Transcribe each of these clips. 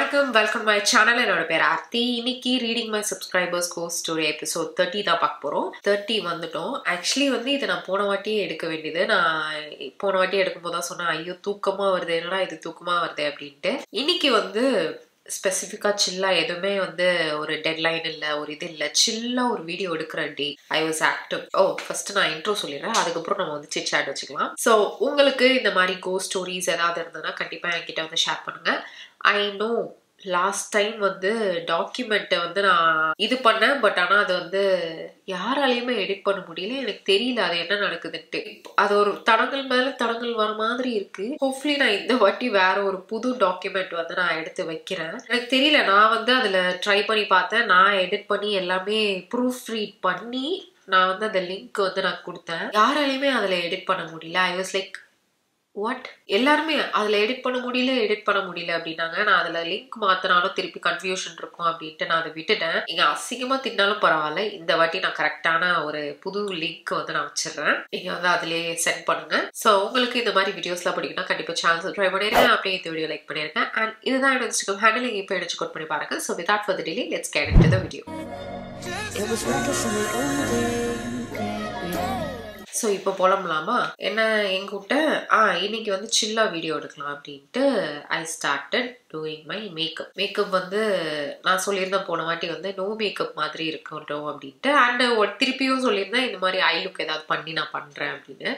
Welcome to my channel. என்னோட பேர் ஆர்த்தி. இன்னைக்கு reading my subscribers course story episode 30 தான் பார்க்க போறோம். 30 வந்துட்டோம். ஆக்சுவலி வந்து இதை நான் போன வாட்டியே எடுக்க வேண்டியது. நான் போன வாட்டி எடுக்கும்போது தான் சொன்னேன், ஐயோ தூக்கமா வருது, என்னடா இது தூக்கமா வருது அப்படின்ட்டு. இன்னைக்கு வந்து ஸ்பெசிஃபிக்கா சில்லா எதுவுமே வந்து ஒரு டெட்லைன் இல்லை, ஒரு இது இல்லை, சில்லா ஒரு வீடியோ எடுக்கிற day. I was active. First நான் இன்ட்ரோ சொல்லிடுறேன், அதுக்கப்புறம் நம்ம வந்து சிட் சாட் வச்சுக்கலாம். ஸோ உங்களுக்கு இந்த மாதிரி கோஸ்ட் ஸ்டோரிஸ் ஏதாவது இருந்ததுன்னா கண்டிப்பா என்கிட்ட வந்து ஷேர் பண்ணுங்க. ஐ நோ லாஸ்ட் டைம் வந்து டாக்குமெண்ட்டை வந்து நான் இது பண்ணேன், பட் ஆனால் அது வந்து யாராலையுமே எடிட் பண்ண முடியல. எனக்கு தெரியல அது என்ன நடக்குதுன்ட்டு. அது ஒரு தடங்கள் மேல தடங்கள் வர மாதிரி இருக்கு. ஹோப்ஃபுல்லி நான் இந்த வாட்டி வேற ஒரு புது டாக்குமெண்ட் வந்து நான் எடுத்து வைக்கிறேன். எனக்கு தெரியல, நான் வந்து அதுல ட்ரை பண்ணி பார்த்தேன். நான் எடிட் பண்ணி எல்லாமே ப்ரூஃப் ரீட் பண்ணி நான் வந்து அந்த லிங்க் வந்து நான் கொடுத்தேன். யாராலையுமே அதுல எடிட் பண்ண முடியல. ஐ வாஸ் லைக் வாட், எல்லாருமே அதில் எடிட் பண்ண முடியல அப்படின்னாங்க. நான் அதில் லிங்க் மாற்றினாலும் திருப்பி கன்ஃபியூஷன் இருக்கும் அப்படின்ட்டு நான் அதை விட்டுட்டேன். நீங்கள் அசிங்கமாக தின்னாலும் பரவாயில்ல, இந்த வாட்டி நான் கரெக்டான ஒரு புது லிங்க் வந்து நான் வச்சிடுறேன். நீங்கள் வந்து அதிலே சென்ட் பண்ணுங்க. ஸோ உங்களுக்கு இந்த மாதிரி வீடியோஸ்லாம் பிடிக்குன்னா கண்டிப்பாக சேனல் சப்ஸ்கிரைப் பண்ணிருக்கேன், அப்படியே இந்த வீடியோ லைக் பண்ணியிருக்கேன். அண்ட் இதுதான் என்னோட இன்ஸ்டாகிராம் ஹேண்டில், நீங்கள் இப்போ எடுத்து கோட் பண்ணி பாருங்க. So without further delay let's get into the video. So இப்போ போலம்லாமா என்ன எங்கிட்ட இன்னைக்கு வந்து சில்லா வீடியோ எடுக்கலாம் அப்படின்ட்டு I started doing my makeup வந்து நான் சொல்லியிருந்தேன் போன வாட்டி வந்து நோ மேக்கப் மாதிரி இருக்கட்டும் அப்படின்ட்டு. அண்ட் திருப்பியும் சொல்லியிருந்தேன் இந்த மாதிரி ஐ லுக் ஏதாவது பண்ணி நான் பண்ணுறேன் அப்படின்னு.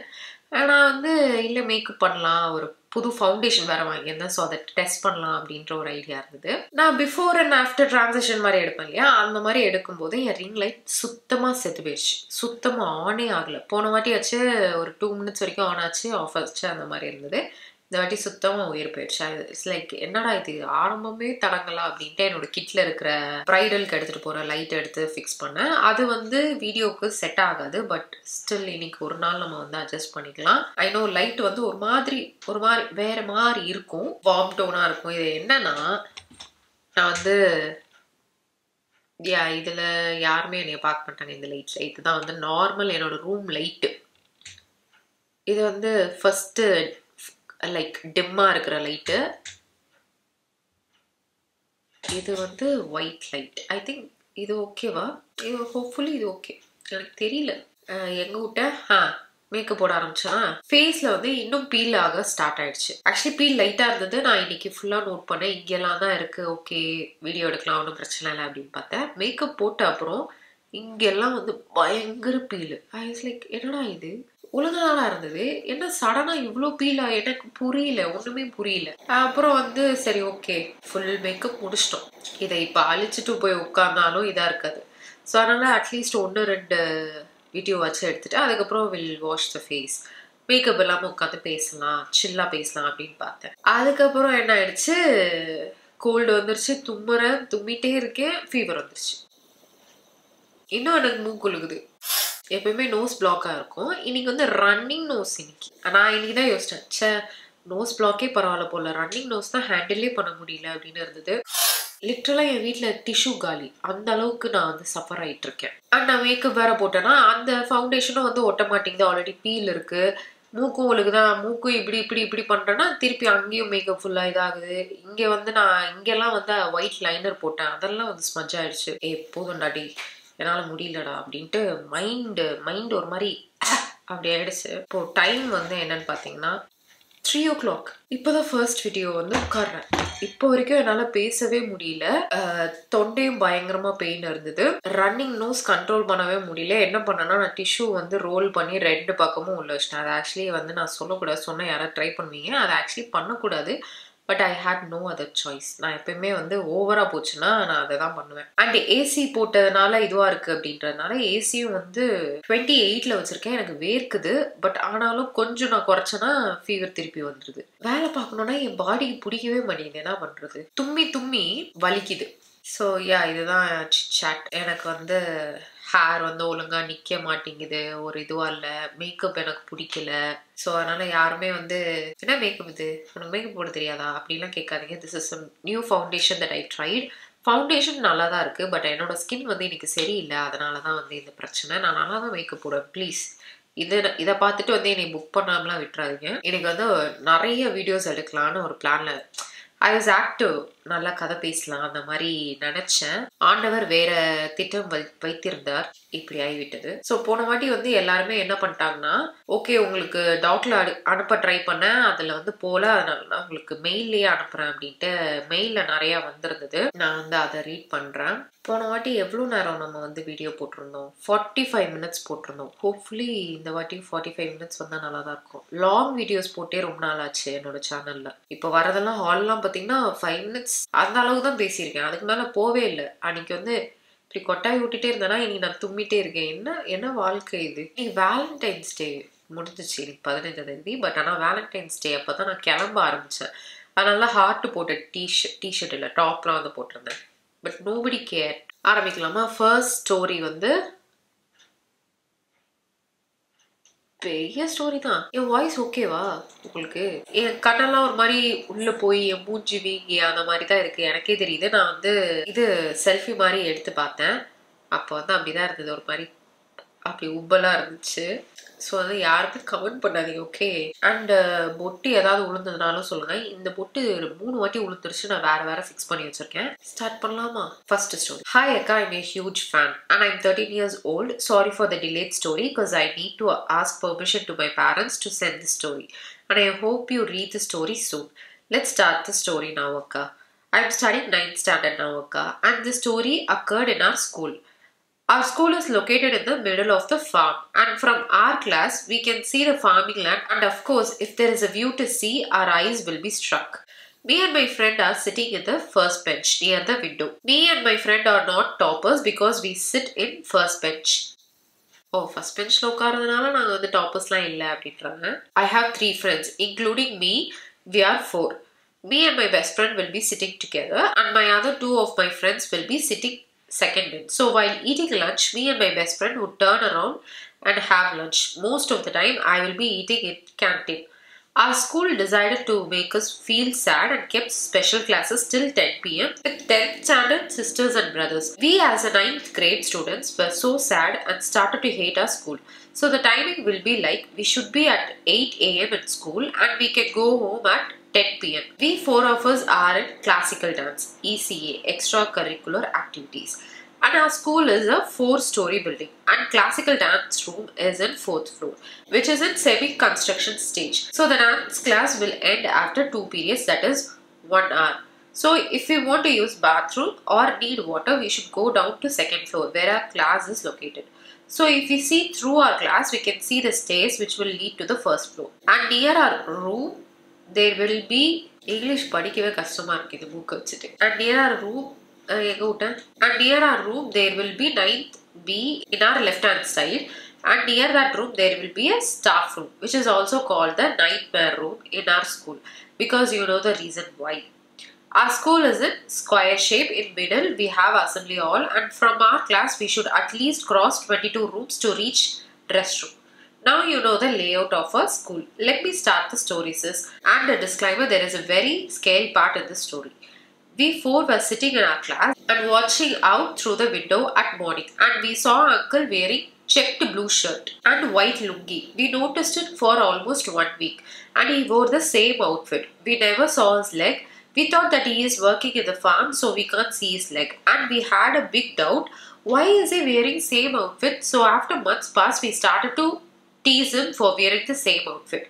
நான் வந்து இல்லை மேக்கப் பண்ணலாம், ஒரு புது ஃபவுண்டேஷன் வேற வாங்கியிருந்தேன். ஸோ அதை டெஸ்ட் பண்ணலாம் அப்படின்ற ஒரு ஐடியா இருந்தது. நான் பிஃபோர் அண்ட் ஆஃப்டர் டிரான்சிஷன் மாதிரி எடுப்பேன் இல்லையா, அந்த மாதிரி எடுக்கும்போது என் ரிங் லைட் சுத்தமாக செத்து போயிடுச்சு. சுத்தமாக ஆனே ஆகலை. போன வாட்டி ஆச்சு ஒரு 2 minutes வரைக்கும் ஆன் ஆச்சு, ஆஃப் ஆச்சு, அந்த மாதிரி இருந்தது. இந்த வாட்டி சுத்தமாக உயிர் போயிடுச்சு. இட்ஸ் லைக் என்னடா இது ஆரம்பமே தடங்கலாம் அப்படின்ட்டு என்னோட கிட்ல இருக்கிற ப்ரைடலுக்கு எடுத்துகிட்டு போகிற லைட் எடுத்து ஃபிக்ஸ் பண்ணேன். அது வந்து வீடியோவுக்கு செட் ஆகாது, பட் ஸ்டில் இன்னைக்கு ஒரு நாள் நம்ம வந்து அட்ஜஸ்ட் பண்ணிக்கலாம். ஐ நோ லைட் வந்து ஒரு மாதிரி வேற மாதிரி இருக்கும், வார்ம் டோனாக இருக்கும். இது என்னன்னா நான் வந்து இதில் யாருமே என்னைய பார்க்க மாட்டாங்க. இந்த லைட்ல இதுதான் வந்து நார்மல் என்னோட ரூம் லைட்டு. இது வந்து ஃபர்ஸ்ட் லைக் டிம்மா இருக்கிற லைட்டு. இது வந்து ஒயிட் லைட். ஐ திங்க் இது ஓகேவா, இது ஹோப்ஃபுல்லி இது ஓகே. எனக்கு தெரியல. எங்க விட்ட மேக்கப் போட ஆரம்பிச்சேன்னா ஃபேஸ்ல வந்து இன்னும் பீல் ஆக ஸ்டார்ட் ஆயிடுச்சு. ஆக்சுவலி பீல் லைட்டா இருந்தது. நான் இன்னைக்கு ஃபுல்லா நோட் பண்ணேன், இங்கெல்லாம் தான் இருக்கு, ஓகே வீடியோ எடுக்கலாம், ஒன்றும் பிரச்சனை இல்லை அப்படின்னு பார்த்தேன். மேக்கப் போட்ட அப்புறம் இங்கெல்லாம் வந்து பயங்கர பீல். ஐ வாஸ் லைக் என்னடா இது ஒழுங்கானா இருந்தது, என்ன சடனா இவ்வளோ பீலா, எனக்கு புரியல, ஒண்ணுமே புரியல. அப்புறம் வந்து சரி ஓகே ஃபுல் மேக்கப் முடிச்சிட்டோம். இதை இப்போ அழிச்சிட்டு போய் உட்கார்ந்தாலும் இதா இருக்காது. ஸோ அதனால அட்லீஸ்ட் 1-2 வீடியோ வச்சு எடுத்துட்டு அதுக்கப்புறம் will wash the face. Makeup இல்லாமல் உட்காந்து பேசலாம், சில்லா பேசலாம் அப்படின்னு பார்த்தேன். அதுக்கப்புறம் என்ன ஆயிடுச்சு, கோல்டு வந்துருச்சு, தும்மிட்டே இருக்கேன், ஃபீவர் வந்துருச்சு. இன்னும் எனக்கு மூக்குழுகுது. எப்பயுமே நோஸ் பிளாக்காக இருக்கும். இன்னைக்கு வந்து ரன்னிங் நோஸ். நான் இன்னைக்கு தான் யோசிச்சேன், நோஸ் பிளாக்கே பரவாயில்ல போல, ரன்னிங் நோஸ் தான் ஹேண்டிலே பண்ண முடியல அப்படின்னு இருந்தது. லிட்டரலாக என் வீட்டில் டிஷ்யூ காலி, அந்த அளவுக்கு நான் வந்து சஃபர் ஆகிட்டு இருக்கேன். அண்ட் நான் மேக்கப் வேற போட்டேன்னா அந்த ஃபவுண்டேஷனும் வந்து ஒட்ட மாட்டேங்குது, ஆல்ரெடி பீல் இருக்கு. மூக்கும் ஒழுகுதான், மூக்கும் இப்படி பண்ணுறேன்னா திருப்பி அங்கேயும் மேக்கப் ஃபுல்லாக இதாகுது. இங்கே வந்து நான் இங்கெல்லாம் வந்து ஒயிட் லைனர் போட்டேன், அதெல்லாம் வந்து ஸ்மஜ் ஆயிடுச்சு. போதும்டாடி என்னால் முடியலடா அப்படின்ட்டு மைண்ட் ஒரு மாதிரி அப்படி ஆயிடுச்சு. இப்போ டைம் வந்து என்னன்னு பார்த்தீங்கன்னா 3 o'clock. இப்போதான் ஃபர்ஸ்ட் வீடியோ வந்து உட்கார்றேன். இப்போ வரைக்கும் என்னால் பேசவே முடியல. தொண்டையும் பயங்கரமா பெயின் இருந்தது. ரன்னிங் நோஸ் கண்ட்ரோல் பண்ணவே முடியல. என்ன பண்ணேன்னா நான் டிஷ்யூ வந்து ரோல் பண்ணி 2 பக்கமும் உள்ள வச்சிட்டேன். அது ஆக்சுவலி வந்து நான் சொல்லக்கூடாது, சொன்னால் யாராவது ட்ரை பண்ணுவீங்க, அதை ஆக்சுவலி பண்ணக்கூடாது. But I had no other choice. நான் எப்பயுமே வந்து ஓவரா போச்சுன்னா நான் அதை தான் பண்ணுவேன். அண்ட் ஏசி போட்டதுனால இதுவா இருக்கு அப்படின்றதுனால ஏசியும் வந்து 28ல வச்சிருக்கேன். எனக்கு வேர்க்குது, பட் ஆனாலும் கொஞ்சம் நான் குறைச்சேன்னா ஃபீவர் திருப்பி வந்துருது. வேலை பார்க்கணும்னா என் பாடிக்கு பிடிக்கவே மாட்டேங்குது, என்ன பண்றது, தும்மி வலிக்குது. ஸோ இதுதான் சாட். எனக்கு வந்து ஹேர் வந்து ஒழுங்கா நிக்க மாட்டேங்குது, ஒரு இதுவா இல்லை. மேக்கப் எனக்கு பிடிக்கல. ஸோ அதனால யாருமே வந்து என்ன மேக்கப் இது, உனக்கு மேக்கப் போட தெரியாதா அப்படின்லாம் கேட்காதீங்க. This is new foundation that I tried. Foundation நல்லா தான் இருக்கு, பட் என்னோட ஸ்கின் வந்து இன்னைக்கு சரியில்லை, அதனால தான் வந்து இந்த பிரச்சனை. நான் நல்லா தான் மேக்கப் போடுவேன், ப்ளீஸ் இதை பார்த்துட்டு வந்து என்னை புக் பண்ணாமலாம் விட்டுறாதீங்க. எனக்கு வந்து நிறைய வீடியோஸ் எடுக்கலான்னு ஒரு பிளான்ல ஐ வாஸ் ஆக்டிவ். நல்லா கதை பேசலாம் அந்த மாதிரி நினைச்சேன். ஆண்டவர் வேற திட்டம் வைத்திருந்தார். இப்படி ஆகிவிட்டது. ஸோ போன வாட்டி வந்து எல்லாருமே என்ன பண்ணிட்டாங்கன்னா, ஓகே உங்களுக்கு டாக்ல அனுப்ப ட்ரை பண்ணேன், அதில் வந்து போல, அதனால நான் உங்களுக்கு மெயிலே அனுப்புறேன் அப்படின்ட்டு மெயிலில் நிறையா வந்திருந்தது. நான் வந்து அதை ரீட் பண்ணுறேன். போன வாட்டி எவ்வளோ நேரம் நம்ம வந்து வீடியோ போட்டிருந்தோம்? 45 மினிட்ஸ் போட்டிருந்தோம். ஹோப்ஃபுல்லி இந்த வாட்டி 45 மினிட்ஸ் வந்தால் நல்லா தான் இருக்கும். லாங் வீடியோஸ் போட்டே ரொம்ப நாள் ஆச்சு என்னோட சேனலில். இப்போ வரதெல்லாம் ஹால்லாம் பார்த்தீங்கன்னா 5 மினிட்ஸ் அந்த அளவுக்கு தான் பேசியிருக்கேன். அதுக்கு மேலே போவே இல்லை. அன்னைக்கு வந்து இப்படி கொட்டாய் விட்டுட்டே இருந்தேன்னா இன்னைக்கு நான் தும்மிட்டே இருக்கேன். என்ன வாழ்க்கை இது? இன்னைக்கு வேலண்டைன்ஸ் டே முடிஞ்சிச்சு. இன்னைக்கு 15ஆம் தேதி. பட் ஆனால் வேலண்டைன்ஸ் டே அப்போ தான் நான் கிளம்ப ஆரம்பித்தேன். அதனால ஹார்ட் போட்ட டிஷர்ட் இல்லை, டாப்லாம் வந்து போட்டிருந்தேன். But nobody care. ஆரம்பிக்கலாமா? ஃபர்ஸ்ட் ஸ்டோரி வந்து பெரிய ஸ்டோரி தான். என் வாய்ஸ் ஓகேவா உங்களுக்கு? என் கண்ணெல்லாம் ஒரு மாதிரி உள்ள போய் என் மூஞ்சி வீங்கி அந்த மாதிரி தான் இருக்கு. எனக்கே தெரியுது. நான் வந்து இது செல்ஃபி மாதிரி எடுத்து பார்த்தேன். அப்போ வந்து அப்படிதான் இருந்தது. ஒரு மாதிரி அப்படி உப்பலா இருந்துச்சு. ஸோ வந்து யாருக்கும் கமெண்ட் பண்ணாதீங்க, ஓகே? அண்ட் பொட்டு ஏதாவது உளுந்ததுனாலும் சொல்லுங்க. இந்த பொட்டு 3 வாட்டி உளுந்துருச்சு. நான் வேற ஃபிக்ஸ் பண்ணி வச்சிருக்கேன். ஸ்டார்ட் பண்ணலாமா? First story. ஹாய் அக்கா, I'm a huge fan and I'm 13 years old. Sorry for the delayed story because I need to ask permission to my parents to send the story and I hope you read the story soon. Let's start the story now, akka. I'm studying 9th standard now, akka, and the story occurred in our school. Our school is located in the middle of the farm, and from our class we can see the farming land, and of course if there is a view to see, our eyes will be struck. Me and my friend are sitting in the first bench near the window. Me and my friend are not toppers because we sit in first bench. Oh, first bench la உட்கார்றதுனால நாங்க வந்து டாப்பர்ஸ்லாம் இல்ல அப்படின்றாங்க. I have 3 friends including me. We are 4. Me and my best friend will be sitting together and my other 2 of my friends will be sitting second bench. So while eating lunch, me and my best friend would turn around and have lunch. Most of the time, I will be eating in canteen. Our school decided to make us feel sad and kept special classes till 10 p.m. with 10th standard sisters and brothers. We as a 9th grade students were so sad and started to hate our school. So the timing will be like we should be at 8 a.m. at school and we can go home at 10 p.m. We 4 of us are in classical dance, ECA, extracurricular activities. And our school is a 4-story building and classical dance room is in 4th floor, which is in semi-construction stage. So the dance class will end after 2 periods, that is 1 hour. So if we want to use bathroom or need water, we should go down to 2nd floor where our class is located. So if we see through our class, we can see the stairs which will lead to the 1st floor. And near our room, there will be English படிக்கவே கஷ்டமா இருக்கு இந்த book வச்சிட்டு. And near our room and near our room there will be 9th B in our left hand side, and near that room there will be a staff room which is also called the nightmare room in our school because you know the reason why. Our school is in square shape. In middle we have assembly hall, and from our class we should at least cross 22 rooms to reach restroom. Now you know the layout of our school. Let me start the story, sis. And a disclaimer, there is a very scary part in this story. We 4 were sitting in our class and watching out through the window at morning, and we saw uncle wearing checked blue shirt and white lungi. We noticed it for almost 1 week and he wore the same outfit. We never saw his leg. We thought that he is working in the farm so we can't see his leg, and we had a big doubt. Why is he wearing same outfit? So after months passed, we started to tease him for wearing the same outfit.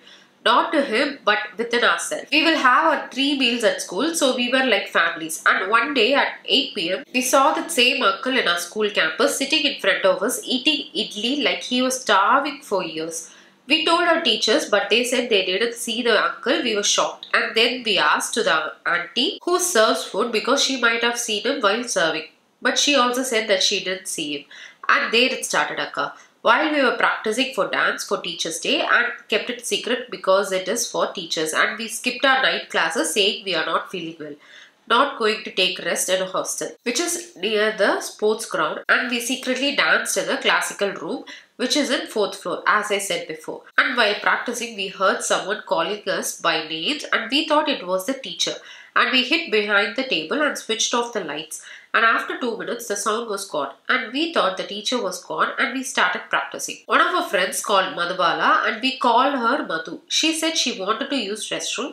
Not to him, but within ourselves. We will have our 3 meals at school, so we were like families. And one day at 8 p.m., we saw that same uncle in our school campus sitting in front of us eating idli like he was starving for years. We told our teachers, but they said they didn't see the uncle. We were shocked. And then we asked to the auntie who serves food because she might have seen him while serving. But she also said that she didn't see him. And there it started, akka. While we were practicing for dance for Teachers' Day and kept it secret because it is for teachers, and we skipped our night classes saying we are not feeling well, not going to take rest in a hostel which is near the sports ground, and we secretly danced in the classical room which is in 4th floor as I said before. And while practicing we heard someone calling us by names and we thought it was the teacher, and we hid behind the table and switched off the lights. And after 2 minutes, the sound was gone, and we thought the teacher was gone, and we started practicing. One of our friends called Madhubala, and we called her Madhu. She said she wanted to use restroom,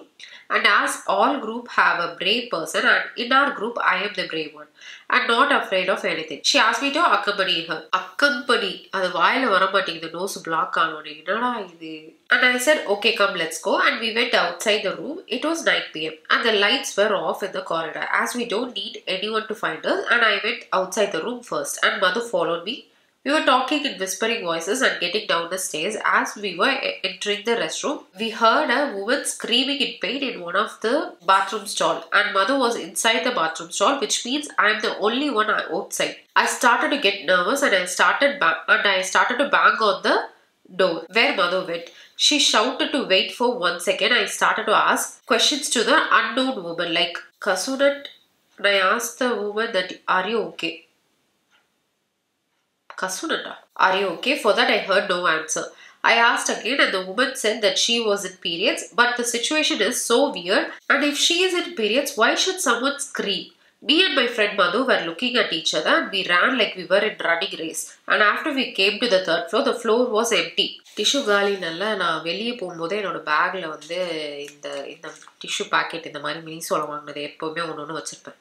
And as all group have a brave person, and in our group I am the brave one and not afraid of anything. She asked me to accompany her. Accompany. அது வாயில வர மாட்டேங்குது, nose black ஆனோனே. என்னடா இது? And I said, okay, come, let's go. And we went outside the room. It was 9 p.m. and the lights were off in the corridor as we don't need anyone to find us. And I went outside the room first and Madhu followed me. We were talking in whispering voices and getting down the stairs. As we were entering the restroom, we heard a woman screaming in pain in one of the bathroom stall. And Madhu was inside the bathroom stall, which means I am the only one outside. I started to get nervous and I started to bang on the door where Madhu went. She shouted to wait for 1 second. I started to ask questions to the unknown woman like, Kasunat. And I asked the woman that, are you okay? Kasunata, are you okay? For that I heard no answer. I asked again and the woman said that she was in periods, but the situation is so weird, and if she is in periods, why should someone scream? Me and my friend Madhu were looking at each other and we ran like we were in running race. And after we came to the third floor, the floor was empty. Tissue காலினால நான் வெளியே போகும்போதே என்னோட பேக்கில் வந்து இந்த இந்த tissue packet இந்த மாதிரி மினிசோல வாங்கினது எப்போவுமே ஒன்று வச்சுருப்பேன்.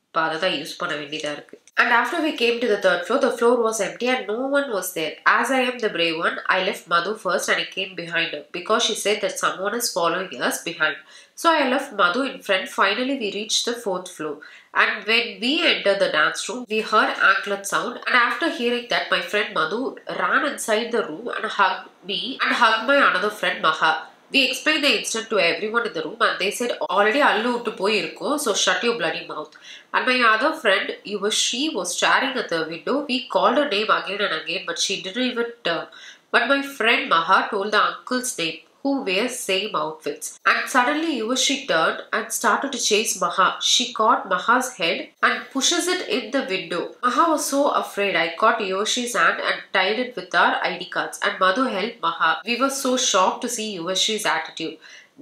இப்போ அதை தான் யூஸ் பண்ண வேண்டியதாக இருக்குது. And after we came to the third floor, the floor was empty and no one was there. As I am the brave one, I left Madhu first and I came behind her because she said that someone is following us behind. So I left Madhu in front. Finally, we reached the fourth floor. And when we entered the dance room, we heard anklet sound. And after hearing that, my friend Madhu ran inside the room and hugged me and hugged my another friend Maha. We explained the incident to everyone in the room and they said, already allu uttu poi irukko, so shut your bloody mouth. And my other friend, she was staring at the window. We called her name again and again, but she didn't even turn. But my friend Maha told the uncle's name, who wears same outfits. And suddenly Yuvashi turned and started to chase Maha. She caught Maha's head and pushes it in the window. Maha was so afraid. I caught Yuvashi's hand and tied it with our ID cards. And Madhu helped Maha. We were so shocked to see Yuvashi's attitude.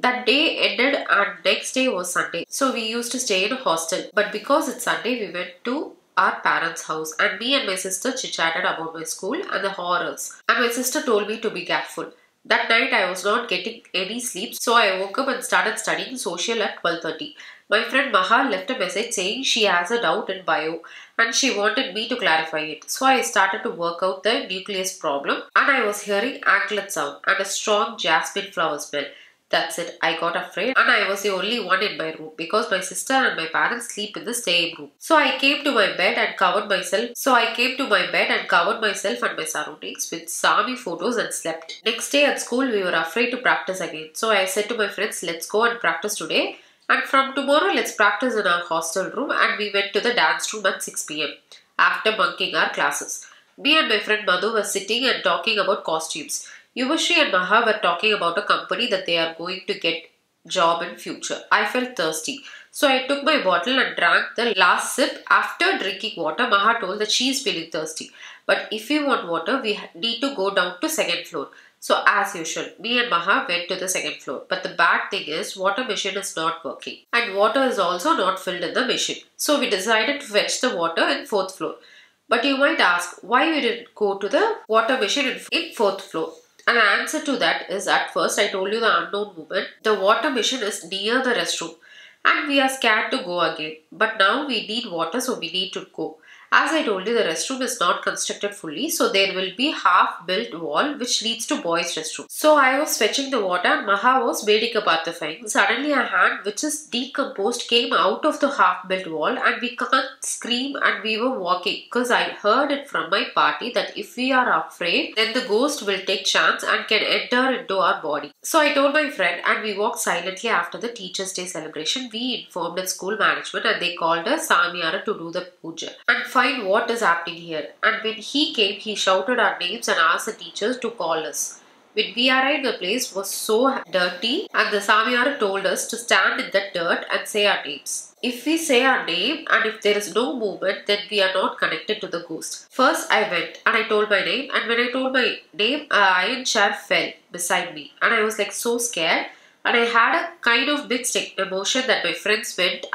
That day ended and next day was Sunday. So we used to stay in a hostel. But because it's Sunday, we went to our parents' house. And me and my sister chit-chatted about my school and the horrors. And my sister told me to be careful. That night I was not getting any sleep, so I woke up and started studying social at 12:30. My friend Maha left a message saying she has a doubt in bio and she wanted me to clarify it. So I started to work out the nucleus problem and I was hearing anklet sound and a strong jasmine flower smell. That's it. I got afraid and I was the only one in my room because my sister and my parents sleep in the same room. So I came to my bed and covered myself and my surroundings with Sami photos and slept. Next day at school we were afraid to practice again. So I said to my friends, let's go and practice today. And from tomorrow let's practice in our hostel room, and we went to the dance room at 6 p.m. after bunking our classes. Me and my friend Madhu were sitting and talking about costumes. Yuvashi and Maha were talking about a company that they are going to get job in future. I felt thirsty. So I took my bottle and drank the last sip. After drinking water, Maha told that she is feeling thirsty. But if we want water, we need to go down to second floor. So as usual, me and Maha went to the second floor. But the bad thing is, water machine is not working. And water is also not filled in the machine. So we decided to fetch the water in fourth floor. But you might ask, why we didn't go to the water machine in fourth floor? And the answer to that is, at first I told you the unknown woman, the water machine is near the restroom and we are scared to go again. But now we need water, so we need to go. As I told you, the restroom is not constructed fully, so there will be half-built wall which leads to boys' restroom. So I was fetching the water and Maha was waiting up at the fine. Suddenly a hand which is decomposed came out of the half-built wall and we can't scream and we were walking because I heard it from my party that if we are afraid, then the ghost will take chance and can enter into our body. So I told my friend and we walked silently after the Teachers' Day celebration. We informed the school management and they called us Samyara to do the puja and find what is happening here. And when he came, he shouted our names and asked the teachers to call us. When we arrived, the place was so dirty and the Samyara told us to stand in that dirt and say our names. If we say our name and if there is no movement, then we are not connected to the ghost. First I went and I told my name, and when I told my name, an iron chair fell beside me and I was like so scared, and I had a kind of mixed emotion that my friends went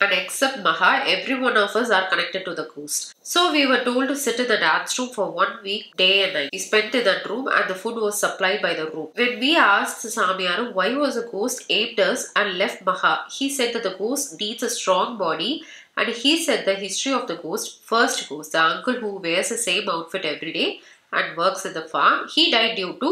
and except Maha, every one of us are connected to the ghost. So we were told to sit in the dance room for 1 week, day and night. We spent in that room and the food was supplied by the room. When we asked Samiyaru why was the ghost aimed us and left Maha, he said that the ghost needs a strong body, and he said the history of the ghost. First ghost, the uncle who wears the same outfit every day and works in the farm, he died due to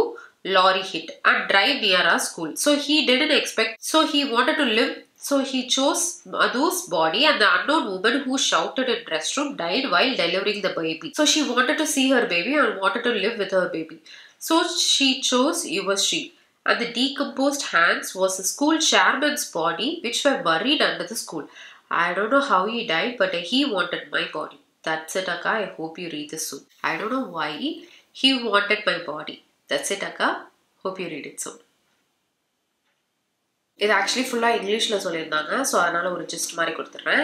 lorry hit and drive near our school. So he didn't expect, so he wanted to live. So he chose Madhu's body, and the unknown woman who shouted in restroom died while delivering the baby. So she wanted to see her baby and wanted to live with her baby. So she chose Yuvashi. And the decomposed hands was the school chairman's body, which were buried under the school. I don't know how he died, but he wanted my body. That's it, Akka. I hope you read this soon. I don't know why he wanted my body. That's it, Akka. Hope you read it soon. இது actually ஃபுல்லாக இங்கிலீஷில் சொல்லியிருந்தாங்க. So அதனால் ஒரு gist மாதிரி கொடுத்துட்றேன்.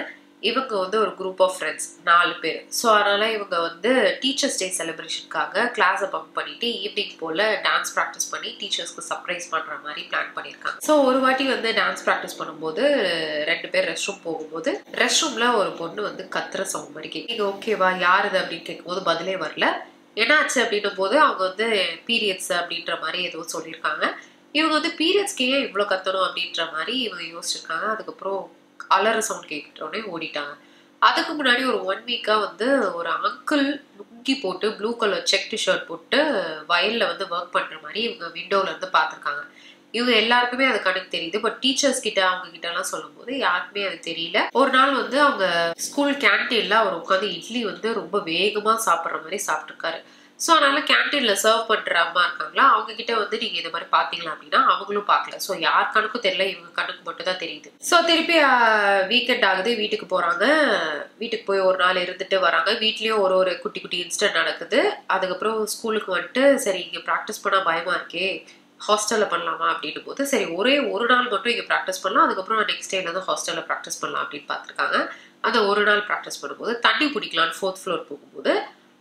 இவங்க வந்து ஒரு குரூப் ஆஃப் ஃப்ரெண்ட்ஸ் 4 பேர். ஸோ அதனால் இவங்க வந்து டீச்சர்ஸ் டே செலிப்ரேஷனுக்காக கிளாஸை பம்ப் பண்ணிவிட்டு ஈவினிங் போல் டான்ஸ் ப்ராக்டிஸ் பண்ணி டீச்சர்ஸ்க்கு சர்ப்ரைஸ் பண்ணுற மாதிரி பிளான் பண்ணியிருக்காங்க. ஸோ ஒரு வாட்டி வந்து டான்ஸ் ப்ராக்டிஸ் பண்ணும்போது 2 பேர் ரெஸ்ட் ரூம் போகும்போது ரெஸ்ட் ரூமில் ஒரு பொண்ணு வந்து கத்துற சவுண்ட் மாதிரி கேட்கு. நீங்கள் ஓகேவா யார் இது அப்படின்னு கேட்கும்போது பதிலே வரல. என்னாச்சு அப்படின்னும் போது அவங்க வந்து பீரியட்ஸ் அப்படின்ற மாதிரி ஏதோ சொல்லியிருக்காங்க. இவங்க வந்து பீரியட்ஸ்க்கு ஏன் இவ்வளோ கத்தணும் அப்படின்ற மாதிரி இவங்க யோசிச்சிருக்காங்க. அதுக்கப்புறம் அலற சவுண்ட் கேட்கிட்டோடனே ஓடிட்டாங்க. அதுக்கு முன்னாடி ஒரு 1 வீக்காக வந்து ஒரு அங்கிள் லுங்கி போட்டு ப்ளூ கலர் செக் ஷர்ட் போட்டு வயலில் வந்து ஒர்க் பண்ணுற மாதிரி இவங்க விண்டோவில் இருந்து பார்த்துருக்காங்க. இவங்க எல்லாருக்குமே அது கணக்கு தெரியுது. பட் டீச்சர்ஸ் கிட்ட அவங்க கிட்ட எல்லாம் சொல்லும் போது யாருக்குமே அது தெரியல. ஒரு நாள் வந்து அவங்க ஸ்கூல் கேன்டீன்ல அவர் உட்காந்து இட்லி வந்து ரொம்ப வேகமா சாப்பிட்ற மாதிரி சாப்பிட்டுருக்காரு. ஸோ அதனால கேன்டீன்ல சர்வ் பண்ற அம்மா இருக்காங்களா, அவங்க கிட்ட வந்து நீங்க இந்த மாதிரி பாத்தீங்களா அப்படின்னா அவங்களும் பார்க்கல. ஸோ யார் கணக்கும் தெரியல, இவங்க கணக்கு மட்டும் தான் தெரியுது. ஸோ திருப்பி வீக்கெண்ட் ஆகுது, வீட்டுக்கு போறாங்க. வீட்டுக்கு போய் ஒரு நாள் இருந்துட்டு வராங்க. வீட்லயும் ஒரு குட்டி குட்டி இன்சிடென்ட் நடக்குது. அதுக்கப்புறம் ஸ்கூலுக்கு வந்துட்டு சரி இங்க ப்ராக்டிஸ் பண்ணா பயமா இருக்கே, ஹாஸ்டலில் பண்ணலாமா அப்படின்னும் போது சரி ஒரு நாள் மட்டும் இங்கே ப்ராக்டிஸ் பண்ணலாம், அதுக்கப்புறம் நெக்ஸ்ட் டேல தான் ஹாஸ்டலில் ப்ராக்டிஸ் பண்ணலாம் அப்படின்னு பார்த்துருக்காங்க. அந்த ஒரு நாள் ப்ராக்டிஸ் பண்ணும்போது தண்ணி குடிக்கலான்னு 4th floor போகும்போது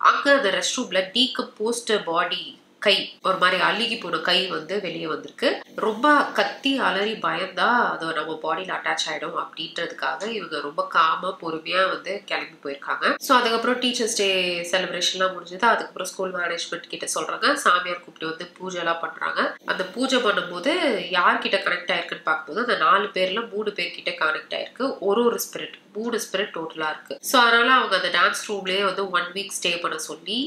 அங்கே அந்த ரெஸ்ட் ரூம்ல டீகம்போஸ்ட் பாடி கை, ஒரு மாதிரி அழுகி போன கை வந்து வெளியே வந்திருக்கு. ரொம்ப கத்தி அலறி பயந்தா அது நம்ம பாடியில் அட்டாச் ஆயிடும் அப்படின்றதுக்காக இவங்க ரொம்ப காமா பொறுமையா வந்து கிளம்பி போயிருக்காங்க. ஸோ அதுக்கப்புறம் டீச்சர்ஸ் டே செலிப்ரேஷன்லாம் முடிஞ்சது. அதுக்கப்புறம் ஸ்கூல் மேனேஜ்மெண்ட் கிட்ட சொல்றாங்க, சாமியார் கூப்பிட்டு வந்து பூஜை எல்லாம் பண்றாங்க. அந்த பூஜை பண்ணும்போது யார்கிட்ட கனெக்ட் ஆயிருக்குன்னு பார்க்கும்போது அந்த 4 பேர்ல 3 பேர்கிட்ட கனெக்ட் ஆயிருக்கு. ஒரு ஸ்பிரிட், 3 ஸ்பிரிட் டோட்டலா இருக்கு. ஸோ அதனால அவங்க அந்த டான்ஸ் ரூம்லயே வந்து 1 வீக் ஸ்டே பண்ண சொல்லி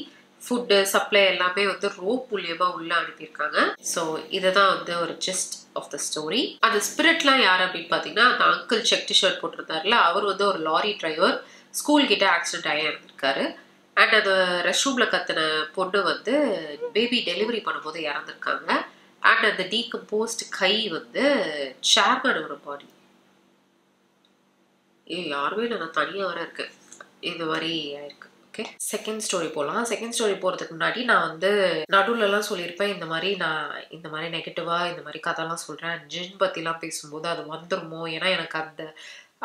ஃபுட்டு சப்ளை எல்லாமே வந்து ரோப் மூலியமா உள்ள அனுப்பியிருக்காங்க. ஸோ இதுதான் வந்து ஒரு ஜிஸ்ட் ஆஃப் த ஸ்டோரி. அந்த ஸ்பிரிட்லாம் யார் அப்படின்னு பார்த்தீங்கன்னா அந்த அங்கிள் செக் ஷர்ட் போட்டிருந்தாருல, அவர் வந்து ஒரு லாரி டிரைவர், ஸ்கூல் கிட்ட ஆக்சிடென்ட் ஆகி இறந்துருக்காரு. அண்ட் அந்த ரெஸ்ட் ரூம்ல கத்தின பொண்ணு வந்து பேபி டெலிவரி பண்ணும்போது இறந்துருக்காங்க. அண்ட் அந்த டீகம்போஸ்ட் கை வந்து சேர்மனோட பாடி. யாருமே இல்லை, நான் தனியாக வர இருக்கேன். இந்த மாதிரி ஆயிருக்கு. ஓகே, செகண்ட் ஸ்டோரி போகலாம். செகண்ட் ஸ்டோரி போகிறதுக்கு முன்னாடி நான் வந்து நடுவுலலாம் சொல்லியிருப்பேன், இந்த மாதிரி நெகட்டிவா இந்த மாதிரி கதைலாம் சொல்கிறேன், ஜின் பற்றிலாம் பேசும்போது அது வந்துருமோ, ஏன்னா எனக்கு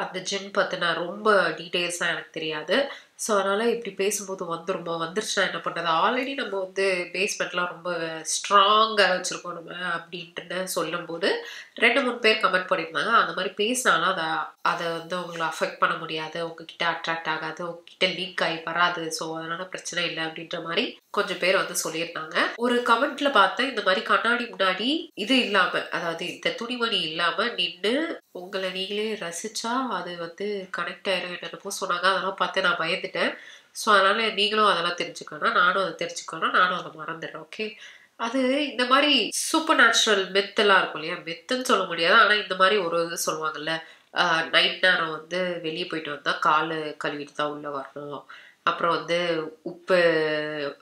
அந்த ஜின் பற்றின ரொம்ப டீட்டெயில்ஸ்லாம் எனக்கு தெரியாது. ஸோ அதனால் இப்படி பேசும்போது வந்துருமோ, வந்துருச்சுன்னா என்ன பண்ணுறது, ஆல்ரெடி நம்ம வந்து பேஸ்மெண்ட்லாம் ரொம்ப ஸ்ட்ராங்காக வச்சுருக்கோம் நம்ம அப்படின்ட்டு சொல்லும்போது 2-3 பேர் கமெண்ட் பண்ணியிருந்தாங்க, அந்த மாதிரி பேசினாலும் அதை வந்து உங்களை அஃபெக்ட் பண்ண முடியாது, உங்ககிட்ட அட்ராக்ட் ஆகாது, உங்ககிட்ட லீக் ஆகி வராது, ஸோ அதனால் பிரச்சனை இல்லை அப்படின்ற மாதிரி கொஞ்சம் பேர் வந்து சொல்லியிருந்தாங்க. ஒரு கமெண்ட்ல பார்த்தேன், இந்த மாதிரி கண்ணாடி முன்னாடி இது இல்லாமல், அதாவது இந்த துணிமணி இல்லாமல் நின்று உங்களை நீங்களே ரசிச்சா அது வந்து கனெக்ட் ஆயிரும் என்னென்னப்போ சொன்னாங்க. அதெல்லாம் பார்த்து நான் பயந்துட்டேன். ஸோ அதனால நீங்களும் அதெல்லாம் தெரிஞ்சுக்கணும், நானும் அதை தெரிஞ்சுக்கணும், நானும் அதை மறந்துடுறேன். ஓகே, அது இந்த மாதிரி சூப்பர் நேச்சுரல் மெத்தெல்லாம் இருக்கும் இல்லையா, மெத்துன்னு சொல்ல முடியாது, ஆனால் இந்த மாதிரி ஒரு இது சொல்லுவாங்கல்ல, நைட் நேரம் வந்து வெளியே போயிட்டு வந்தால் கால் கழுவிட்டு தான் உள்ளே வரணும், அப்புறம் வந்து உப்பு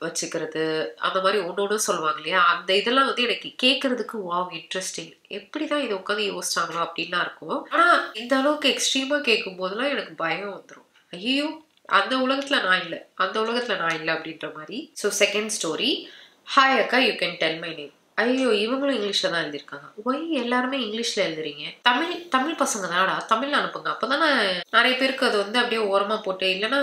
வச்சுக்கிறது, அந்த மாதிரி ஒன்று சொல்லுவாங்க இல்லையா, அந்த இதெல்லாம் வந்து எனக்கு கேட்கறதுக்கு வாவ் இன்ட்ரெஸ்டிங், எப்படி தான் இதை உட்காந்து யோசிச்சாங்களோ அப்படின்லாம் இருக்கும். ஆனால் இந்த அளவுக்கு எக்ஸ்ட்ரீமாக கேட்கும் போதெல்லாம் எனக்கு பயம் வந்துடும், ஐயோ அந்த உலகத்தில் நான் இல்லை, அந்த உலகத்தில் நான் இல்லை அப்படின்ற மாதிரி. ஸோ செகண்ட் ஸ்டோரி, ஹாய் அக்கா, you can tell my name. ஐயோ, இவங்களும் இங்கிலீஷில் தான் எழுதியிருக்காங்க. ஒய் எல்லாருமே இங்கிலீஷில் எழுதுறீங்க, தமிழ் பசங்க தானடா, தமிழ் அனுப்புங்க, அப்போ தானே நிறைய பேருக்கு அது வந்து அப்படியே ஓரமாக போட்டு, இல்லைன்னா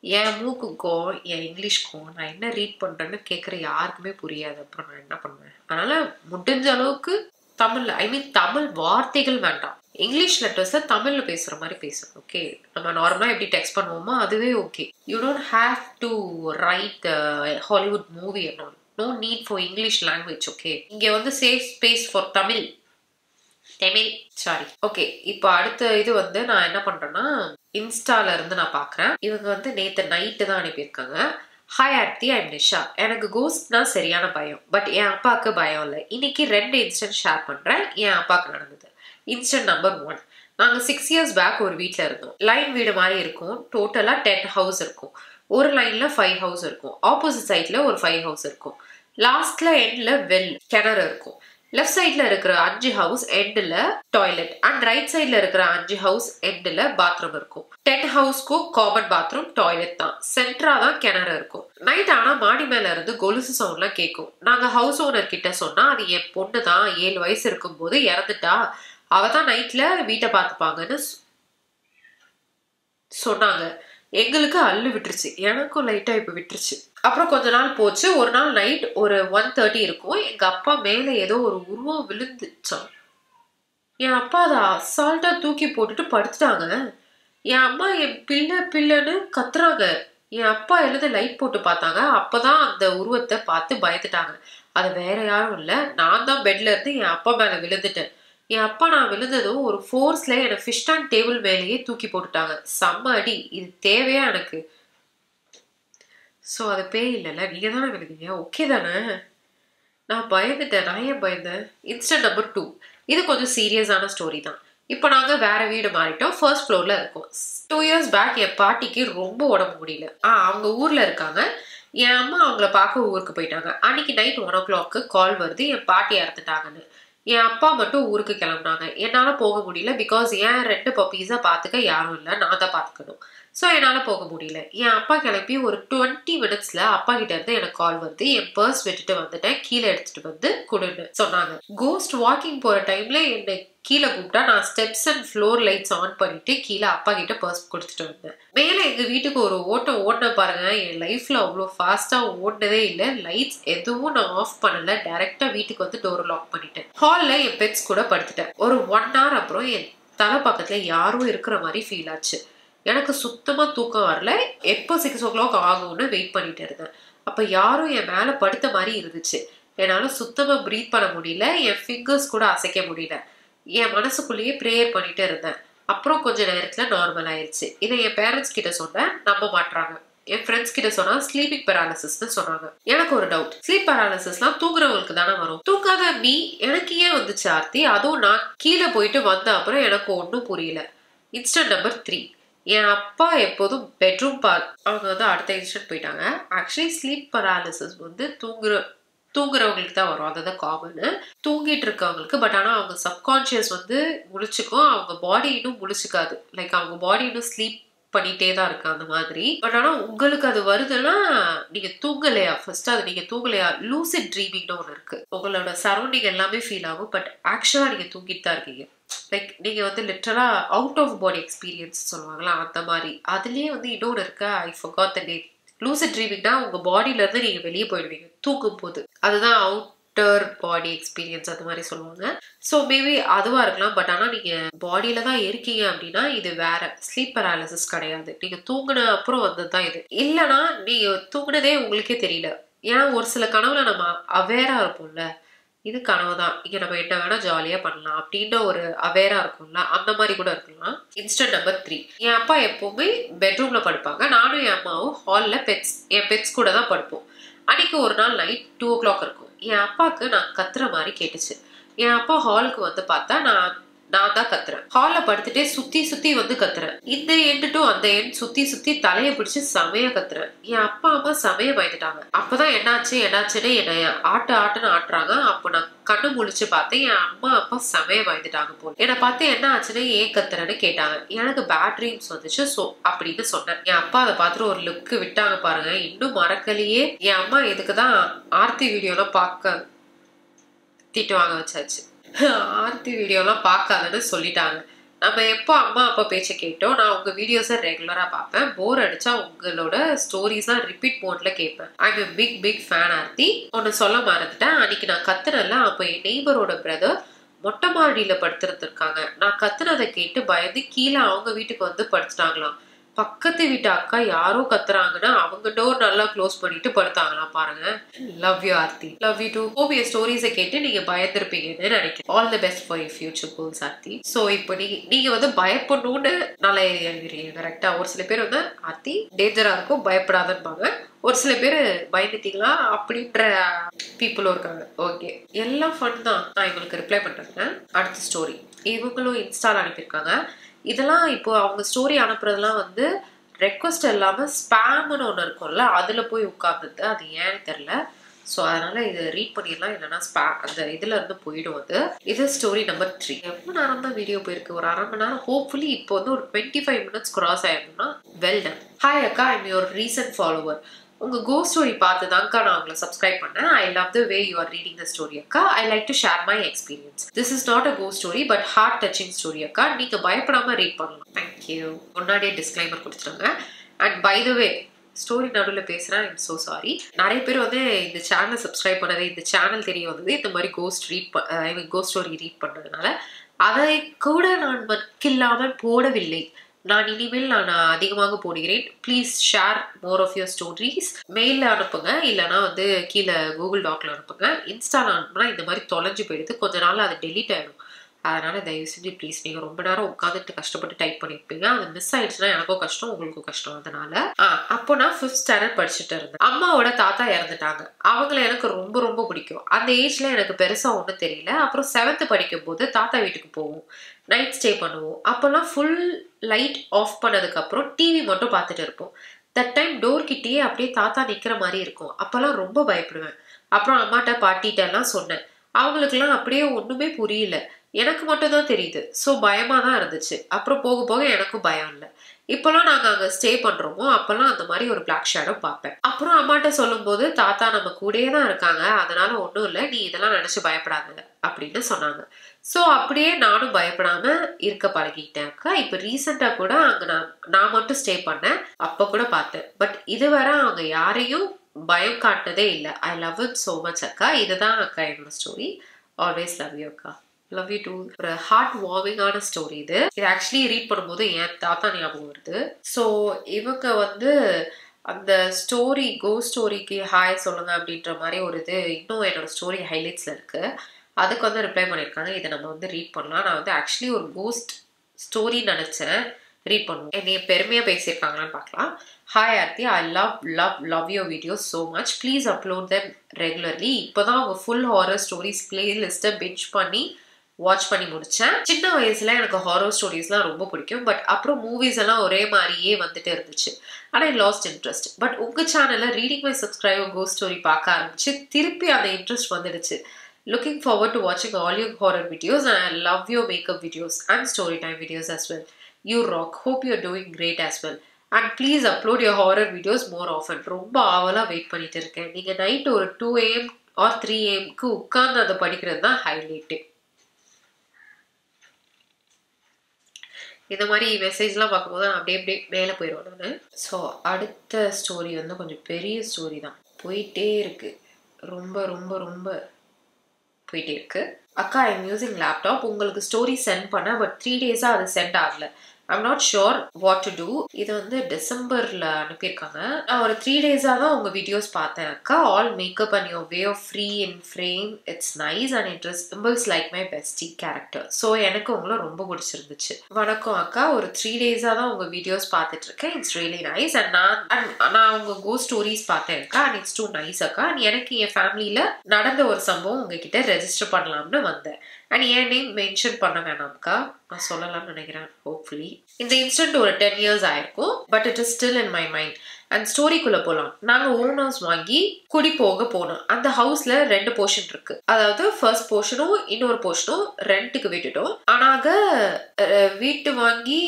என் மூக்குக்கும் என் இங்கிலீஷ்க்கும் நான் என்ன ரீட் பண்ணுறேன்னு கேட்குற யாருக்குமே புரியாது, அப்புறம் நான் என்ன பண்ணுவேன். அதனால் முடிஞ்ச அளவுக்கு தமிழ்ல ஐ மீன் தமிழ் வார்த்தைகள் வேண்டாம். இங்கிலீஷ் லெட்டர்ஸ்ல தமிழ்ல பேசுற மாதிரி பேசணும். ஓகே, நம்ம நார்மலா எப்படி டெக்ஸ்ட் பண்ணுவோமோ அதுவே okay. You don't have to write Hollywood movie and all. No need for English language. Okay, இங்க வந்து safe space for Tamil sorry. Okay, இப்போ அடுத்த இது வந்து நான் என்ன பண்றேன்னா இன்ஸ்டால இருந்து நான் பாக்குறேன். இவங்க வந்து நேத்து நைட்டு தான் அனுப்பியிருக்காங்க. Hi Aarthi, I'm Nisha. எனக்கு கோஸ்ட்னா சரியான பயம், பட் என் அப்பாவுக்கு பயம் இல்லை. இன்னைக்கு 2 இன்சிடென்ட் ஷேர் பண்றேன் என் அப்பாவுக்கு நடந்தது. Incident number 1. நாங்க 6 years பேக் ஒரு வீட்டில் இருந்தோம். லைன் வீடு மாதிரி இருக்கும். டோட்டலா 10 ஹவுஸ் இருக்கும். ஒரு லைன்ல 5 ஹவுஸ் இருக்கும். ஆப்போசிட் சைட்ல ஒரு 5 ஹவுஸ் இருக்கும். லாஸ்ட்ல எண்ட்ல கிணறு இருக்கும். லெஃப்ட் சைட்ல இருக்கிற 5 ஹவுஸ் எண்ட்ல டாய்லெட் அண்ட் ரைட் சைட்ல இருக்கிற 5 ஹவுஸ் எண்ட்ல பாத்ரூம் இருக்கும். 10 ஹவுஸ்க்கும் காமன் பாத்ரூம் டாய்லெட் தான். சென்ட்ரா தான் கிணறு இருக்கும். நைட் ஆனா மாடி மேல இருந்து கொலுசு சவுண்ட்லாம் கேட்கும். நாங்க ஹவுஸ் ஓனர் கிட்ட சொன்னா அது என் பொண்ணு தான் 7 வயசு இருக்கும் போது இறந்துட்டா, அவ தான் நைட்ல வீட்டை பார்த்துப்பாங்கன்னு சொன்னாங்க. எங்களுக்கு அள்ளு விட்டுருச்சு. எனக்கும் லைட்டா இப்ப விட்டுருச்சு. அப்புறம் கொஞ்ச நாள் போச்சு. ஒரு நாள் நைட் ஒரு 1:30 இருக்கும். எங்க அப்பா மேல ஏதோ ஒரு உருவம் விழுந்துச்சான். என் அப்பா அதை அசால்ட்டா தூக்கி போட்டுட்டு படுத்துட்டாங்க. என் அம்மா என் பிள்ளைன்னு கத்துறாங்க. என் அப்பா எழுத லைட் போட்டு பார்த்தாங்க. அப்பதான் அந்த உருவத்தை பார்த்து பயந்துட்டாங்க. அது வேற யாரும் இல்ல, நான் தான் பெட்ல இருந்து என் அப்பா மேல விழுந்துட்டேன். என் அப்பா நான் விழுந்ததும் ஒரு ஃபோர்ஸ்ல என்னை ஃபிஷ் டேங்க் டேபிள் மேலேயே தூக்கி போட்டுட்டாங்க. செம்ம அடி. இது தேவையா எனக்கு? ஸோ அது பேய் இல்லைல்ல, நீங்க தானே விழுந்தீங்க, ஓகே தானே? நான் பயந்துட்டேன். நான் ஏன் பயந்தேன்? Incident number 2. இது கொஞ்சம் சீரியஸான ஸ்டோரி தான். இப்போ நாங்கள் வேற வீடு மாறிட்டோம். ஃபர்ஸ்ட் ஃப்ளோர்ல இருக்கோம். 2 years பேக் என் பாட்டிக்கு ரொம்ப உடம்பு முடியல. அவங்க ஊர்ல இருக்காங்க. என் அம்மா அவங்கள பார்க்க ஊருக்கு போயிட்டாங்க. அன்னைக்கு நைட் 1 o'clock கால் வருது என் பாட்டி இறந்துட்டாங்கன்னு. என் அப்பா மட்டும் ஊருக்கு கிளம்புனாங்க. என்னால போக முடியல. பிகாஸ் என் 2 பப்பீஸை பார்த்துக்க யாரும் இல்லை, நான் தான் பார்த்துக்கணும். ஸோ என்னால் போக முடியல. என் அப்பா கிளம்பி ஒரு 20 minutesல அப்பா கிட்ட இருந்து எனக்கு கால் வருது. என் பர்ஸ் விட்டுட்டு வந்துட்டேன், கீழே எடுத்துட்டு வந்து கொடுன்னு சொன்னாங்க. கோஸ்ட் வாக்கிங் போற டைம்ல என்னை கீழே கூப்பிட்டா நான் steps and floor lights on பண்ணிட்டு கீழே அப்பா கிட்ட பர்ஸ் கொடுத்துட்டு வந்தேன். மேலே எங்க வீட்டுக்கு ஒரு ஓட்டம் ஓடின பாருங்க. என் லைஃப்ல அவ்வளோ ஃபாஸ்டா ஓடினதே இல்லை. லைட்ஸ் எதுவும் நான் ஆஃப் பண்ணல. டைரக்டா வீட்டுக்கு வந்து டோர் லாக் பண்ணிட்டேன். ஹால்ல என் பெட்ஸ் கூட படுத்துட்டேன். ஒரு 1 hour அப்புறம் என் தலை பக்கத்துல யாரும் இருக்கிற மாதிரி ஃபீல் ஆச்சு. எனக்கு சுத்தமா தூக்கம் வரல. எப்போ 6 o'clock ஆகும்னு வெயிட் பண்ணிட்டு இருந்தேன். அப்ப யாரும் என் மேல படுத்த மாதிரி இருந்துச்சு. என்னால சுத்தமா பிரீத் பண்ண முடியல. என் ஃபிங்கர்ஸ் கூட அசைக்க முடியல. என் மனசுக்குள்ளேயே ப்ரேயர் பண்ணிட்டு இருந்தேன். அப்புறம் கொஞ்ச நேரத்துல நார்மல் ஆயிடுச்சு. இதை என் பேரண்ட்ஸ் கிட்ட சொன்னேன், நம்ப மாட்டாங்க. என் ஃப்ரெண்ட்ஸ் கிட்ட சொன்னா ஸ்லீப்பிங் பேராலிசிஸ்ன்னு சொன்னாங்க. எனக்கு ஒரு டவுட், ஸ்லீப் பேராலிசிஸ்லாம் தூங்குறவங்களுக்கு தானே வரும், தூங்காத மீ எனக்கு ஏன் வந்துச்சு ஆர்த்தி? அதுவும் நான் கீழே போயிட்டு வந்த அப்புறம் எனக்கு ஒன்றும் புரியல. Incident number 3. என் அப்பா எப்போதும் பெட்ரூம் அவங்க வந்து அடுத்த இன்சிடென்ட் போயிட்டாங்க. ஆக்சுவலி ஸ்லீப் பேராலிசிஸ் வந்து தூங்குறவங்களுக்கு தான் வரும். அதுதான் காமனு, தூங்கிட்டு இருக்கவங்களுக்கு. பட் ஆனால் அவங்க சப்கான்ஷியஸ் வந்து முழிச்சுக்கும், அவங்க பாடி இன்னும் முழிச்சுக்காது. லைக் அவங்க பாடி இன்னும் ஸ்லீப் பண்ணிட்டே தான் இருக்கு அந்த மாதிரி. பட் ஆனால் உங்களுக்கு அது வருதுன்னா நீங்க தூங்கலையா? ஃபர்ஸ்ட் அது நீங்க தூங்கலையா? லூசிட் ட்ரீமிங்னு ஒன்று இருக்கு. உங்களோட சரௌண்டிங் எல்லாமே ஃபீல் ஆகும், பட் ஆக்சுவலா நீங்க தூங்கிட்டு தான் இருக்கீங்க. லைக் நீங்க வந்து லிட்டரலா அவுட் ஆஃப் பாடி எக்ஸ்பீரியன்ஸ் சொல்லுவாங்களா, அந்த மாதிரி. அதுலயே வந்து இன்னொன்று இருக்கு, I forgot the name. Lucid ட்ரீமிங்னா உங்க பாடியில இருந்து நீங்க வெளியே போயிடுவீங்க தூங்கும் போது. அதுதான் அவுட்டர் பாடி எக்ஸ்பீரியன்ஸ் அந்த மாதிரி சொல்லுவாங்க. ஸோ மேபி அதுவா இருக்கலாம். பட் ஆனால் நீங்க பாடியில தான் இருக்கீங்க அப்படின்னா இது வேற. ஸ்லீப் பேராலிசிஸ் கிடையாது. நீங்க தூங்குன அப்புறம் வந்ததுதான் இது. இல்லைன்னா நீங்க தூங்குனதே உங்களுக்கே தெரியல. ஏன்னா ஒரு சில கனவுல நம்ம அவேரா இருப்போம்ல, இது கனவு தான், இங்க நம்ம என்ன வேணா ஜாலியா பண்ணலாம் அப்படின்ற ஒரு அவேரா இருக்கும்ல, அந்த மாதிரி கூட இருக்கலாம். Incident number 3. என் அப்பா எப்பவுமே பெட்ரூம்ல படுப்பாங்க. நானும் என் அம்மாவும் ஹால்ல என் பெட்ஸ் கூட தான் படுப்போம். அன்னைக்கு ஒரு நாள் நைட் 2 o'clock இருக்கும். என் அப்பாவுக்கு நான் கத்துற மாதிரி கேட்டுச்சு. என் அப்பா ஹாலுக்கு வந்து பார்த்தா நான் தான் கத்துறேன். ஹால்ல படுத்துட்டே சுத்தி வந்து கத்துறேன். இந்த எண்டு டு அந்த எண்ட் சுத்தி தலையை பிடிச்சு செமையா கத்துறேன். என் அப்பா அம்மா செமைய பயந்துட்டாங்க. அப்பதான் என்னாச்சுன்னு என்னை ஆட்டுன்னு ஆட்டுறாங்க. அப்ப நான் கண்ணு முழிச்சு பார்த்தேன். என் அம்மா அப்பா செமைய பயந்துட்டாங்க போல. என்னை பார்த்து என்ன ஆச்சுன்னு ஏன் கத்துறேன்னு கேட்டாங்க. எனக்கு பேட் ட்ரீம்ஸ் வந்துச்சு ஸோ அப்படின்னு சொன்னேன். என் அப்பா அதை பார்த்துட்டு ஒரு லுக்கு விட்டாங்க பாருங்க. இன்னும் மறக்கலையே. என் அம்மா இதுக்குதான் ஆர்த்தி வீடியோலாம் பார்க்க திட்டு வாங்க வச்சாச்சு. ஆர்த்தி வீடியோலாம் பார்க்காதன்னு சொல்லிட்டாங்க. நம்ம எப்போ அம்மா அப்பா பேச்சை கேட்டோம். நான் உங்க வீடியோஸை ரெகுலரா பார்ப்பேன். போர் அடிச்சா உங்களோட ஸ்டோரிஸ்லாம் ரிப்பீட் மோட்ல கேட்பேன். I'm a big fan Aarthi. ஒன்னு சொல்ல மறந்துட்டேன். அன்னைக்கு நான் கத்துனல, அப்போ என் நெய்பரோட பிரதர் மொட்டை மாடியில படுத்திருந்திருக்காங்க. நான் கத்துனதை கேட்டு பயந்து கீழே அவங்க வீட்டுக்கு வந்து படுத்துட்டாங்களாம். பக்கத்து வீட்டு அக்கா யாரோ கத்துறாங்கன்னா அவங்க டோர் நல்லா க்ளோஸ் பண்ணிட்டு படுத்தாங்களாம் பாருங்க. Love you Aarthi. Love you too. Hope your ஸ்டோரிஸை கேட்டு நீங்க பயந்திருப்பீங்கன்னு நினைக்கிறேன். All the best for your future goals Aarthi. So இப்போ நீங்க வந்து பயப்படணும்னு நல்ல ஏரியா எழுதுறீங்க கரெக்டா. ஒரு சில பேர் வந்து ஆர்த்தி டேஞ்சரா இருக்கும் பயப்படாதன்பாங்க. ஒரு சில பேர் பயந்துட்டீங்களா அப்படின்ற பீப்புளும் இருக்காங்க. ஓகே, எல்லாம் ஃபன் தான். நான் இவங்களுக்கு ரிப்ளை பண்றேங்க. அடுத்த ஸ்டோரி இவங்களும் இன்ஸ்டால அனுப்பியிருக்காங்க. இதெல்லாம் இப்போ அவங்க ஸ்டோரி அனுப்புறதுலாம் வந்து ரெக்வஸ்ட் இல்லாம ஸ்பேம்னு ஒன்று இருக்கும்ல, அதுல போய் உட்கார்ந்துது. அது ஏன்னு தெரியல. ஸோ அதனால இது ரீட் பண்ணிடலாம், இல்லைன்னா அந்த இதுல இருந்து போயிடும். அது இது ஸ்டோரி நம்பர் 3. எவ்வளவு நேரம் தான் வீடியோ போயிருக்கு? ஒரு அரை மணி நேரம். ஹோப்ஃபுல்லி இப்போ வந்து ஒரு 25 மினிட்ஸ் கிராஸ் ஆயிருந்தோம்னா வெல் டன். ஹாய் அக்கா, ஐம் யுவர் ரீசன்ட் ஃபாலோவர். உங்க கோ ஸ்டோரி பார்த்து தான்க்கா நான் உங்களை சப்ஸ்கிரைப் பண்ணேன். I love the way you are reading the story அக்கா. I like to share my experience. This is not a கோ story but heart touching story அக்கா. நீங்க பயப்படாம ரீட் பண்ணலாம். தேங்க்யூ. முன்னாடியே டிஸ்க்ளைமர் கொடுத்துருங்க. And by the way story நடுவில் பேசுகிறேன். I'm so sorry. நிறைய பேர் வந்து இந்த சேனலை சப்ஸ்கிரைப் பண்ணது, இந்த சேனல் தெரிய வந்தது இந்த மாதிரி கோஸ்ட் ஸ்டோரி ரீட் பண்ணுறதுனால. அதை கூட நான் மக்கில்லாமல் போடவில்லை. நான் இனிமேல் நான் அதிகமாக போடுகிறேன். Please share more of your stories. மெயிலில் அனுப்புங்க, இல்லைனா வந்து கீழே கூகுள் டாக்ல அனுப்புங்க. இன்ஸ்டாவில் அனுப்புனா இந்த மாதிரி தொலைஞ்சு போயிடுது. கொஞ்ச நாள் அது டெலீட் ஆகிடும். அதனால தயவு செஞ்சு ப்ளீஸ், நீங்கள் ரொம்ப நேரம் உட்காந்துட்டு கஷ்டப்பட்டு டைப் பண்ணியிருப்பீங்க. அது மிஸ் ஆயிடுச்சுன்னா எனக்கும் கஷ்டம், உங்களுக்கும் கஷ்டம். அதனால அப்போ நான் 5th ஸ்டாண்டர்ட் படிச்சுட்டு இருந்தேன். அம்மாவோட தாத்தா இறந்துட்டாங்க. அவங்கள எனக்கு ரொம்ப ரொம்ப பிடிக்கும். அந்த ஏஜ்ல எனக்கு பெருசா ஒன்றும் தெரியல. அப்புறம் 7th படிக்கும் போது தாத்தா வீட்டுக்கு போவோம், நைட் ஸ்டே பண்ணுவோம். அப்போல்லாம் ஃபுல் லைட் ஆஃப் பண்ணதுக்கு அப்புறம் டிவி மட்டும் பார்த்துட்டு இருப்போம். தட் டைம் டோர் கிட்டேயே அப்படியே தாத்தா நிற்கிற மாதிரி இருக்கும். அப்போல்லாம் ரொம்ப பயப்படுவேன். அப்புறம் அம்மாட்ட பாட்டிகிட்ட எல்லாம் சொன்னேன். அவங்களுக்குலாம் அப்படியே ஒன்றுமே புரியல. எனக்கு மட்டும் தான் தெரியுது. ஸோ பயமாக தான் இருந்துச்சு. அப்புறம் போக போக எனக்கும் பயம் இல்லை. இப்போல்லாம் நாங்கள் அங்கே ஸ்டே பண்ணுறோமோ அப்போல்லாம் அந்த மாதிரி ஒரு பிளாக் ஷேடோ பார்ப்பேன். அப்புறம் அம்மாட்ட சொல்லும்போது தாத்தா நம்ம கூடயே தான் இருக்காங்க, அதனால ஒன்றும் இல்லை, நீ இதெல்லாம் நினச்சி பயப்படாத அப்படின்னு சொன்னாங்க. ஸோ அப்படியே நானும் பயப்படாம இருக்க பழகிட்டேன்க்கா. இப்போ ரீசெண்டாக கூட அங்கே நான் மட்டும் ஸ்டே பண்ணேன். அப்போ கூட பார்த்தேன். பட் இதுவரை அவங்க யாரையும் பயம் காட்டினதே இல்லை. I love it so much அக்கா. இதுதான் அக்கா என்னோட ஸ்டோரி. ஆல்வேஸ் லவ் யூ அக்கா. Love you too. ஒரு ஹார்ட் வார்மிங்கான ஸ்டோரி இது. இது ஆக்சுவலி ரீட் பண்ணும்போது என் தாத்தா ஞாபகம் வருது. ஸோ இவங்க வந்து அந்த ஸ்டோரி கோ ஸ்டோரிக்கு ஹாய் சொல்லுங்க அப்படின்ற மாதிரி ஒரு இது இன்னும் என்னோட ஸ்டோரி ஹைலைட்ஸ்ல இருக்கு. அதுக்கு வந்து ரிப்ளை பண்ணியிருக்காங்க. இதை நம்ம வந்து ரீட் பண்ணலாம். நான் வந்து ஆக்சுவலி ஒரு கோஸ்ட் ஸ்டோரி நினைச்சேன், ரீட் பண்ணுவோம். என்னைய பெருமையாக பேசியிருக்காங்களான்னு பார்க்கலாம். Hi Aarthi, I love your videos so much. Please upload them regularly. இப்போதான் அவங்க ஃபுல் ஹாரர் ஸ்டோரிஸ் பிளேலிஸ்ட்டை பிஞ்ச் பண்ணி வாட்ச் பண்ணி முடிச்சேன். சின்ன வயசுல எனக்கு ஹாரர் ஸ்டோரிஸ்லாம் ரொம்ப பிடிக்கும். பட் அப்புறம் மூவிஸ் எல்லாம் ஒரே மாதிரியே வந்துட்டு இருந்துச்சு. ஆனால் ஐ லாஸ்ட் இன்ட்ரெஸ்ட். பட் உங்கள் சேனலில் reading my subscriber cost story பார்க்க ஆரம்பிச்சு திருப்பி அந்த இன்ட்ரெஸ்ட் வந்துடுச்சு. Looking forward to watching all your horror videos and I love your makeup videos and story time videos as well. You rock. Hope you're doing great as well. And please upload your horror videos more often. ரொம்ப ஆவலா wait பண்ணிட்டு இருக்கேன். நீங்க night ஒரு 2 AM or 3 AMக்கு உட்கார்ந்து அதை படிக்கிறது தான் ஹைலைட்டு. இந்த மாதிரி மெசேஜ்லாம் பார்க்கும்போது நான் அப்படியே மேலே போயிடுவேன் நான். ஸோ அடுத்த ஸ்டோரி வந்து கொஞ்சம் பெரிய ஸ்டோரி தான். போயிட்டே இருக்கு, ரொம்ப ரொம்ப ரொம்ப போயிட்டே இருக்கு. அக்கா, ஐம் யூசிங் லேப்டாப். உங்களுக்கு ஸ்டோரி சென்ட் பண்ண பட் 3 days அது சென்ட் ஆகல. I'm not sure what to do. இது வந்து டிசம்பர்ல அனுப்பியிருக்காங்க. நான் ஒரு 3 days தான் உங்க வீடியோஸ் பார்த்தேன் அக்கா. All makeup and your way of free in frame it's nice and it resembles like my bestie character. So எனக்கு உங்களை ரொம்ப பிடிச்சிருந்துச்சு. வணக்கம் அக்கா, ஒரு 3 days தான் உங்க வீடியோஸ் பார்த்துட்டு இருக்கேன். It's really nice. அண்ட் நான் உங்க கோ ஸ்டோரிஸ் பார்த்தேன் அக்கா. அண்ட் இட்ஸ் டூ நைஸ் அக்கா. எனக்கு என் ஃபேமிலியில நடந்த ஒரு சம்பவம் உங்ககிட்ட ரெஜிஸ்டர் பண்ணலாம்னு வந்தேன். அண்ட் என் நேம் மென்ஷன் பண்ண வேணாம்க்கா, நான் சொல்லலாம்னு நினைக்கிறேன். ஹோப்ஃபுல்லி இந்த இன்சிடென்ட் ஒரு 10 years ஆயிருக்கும். But it is still in my mind. And ஸ்டோரிக்குள்ள போகலாம். நாங்க ஓன் ஹவுஸ் வாங்கி குடி போக போனோம். அந்த ஹவுஸ்ல 2 போர்ஷன் இருக்கு. அதாவது ஃபர்ஸ்ட் போர்ஷனும் இன்னொரு போர்ஷனும் ரெண்ட்டுக்கு விட்டுட்டோம். ஆனாக வீட்டு வாங்கி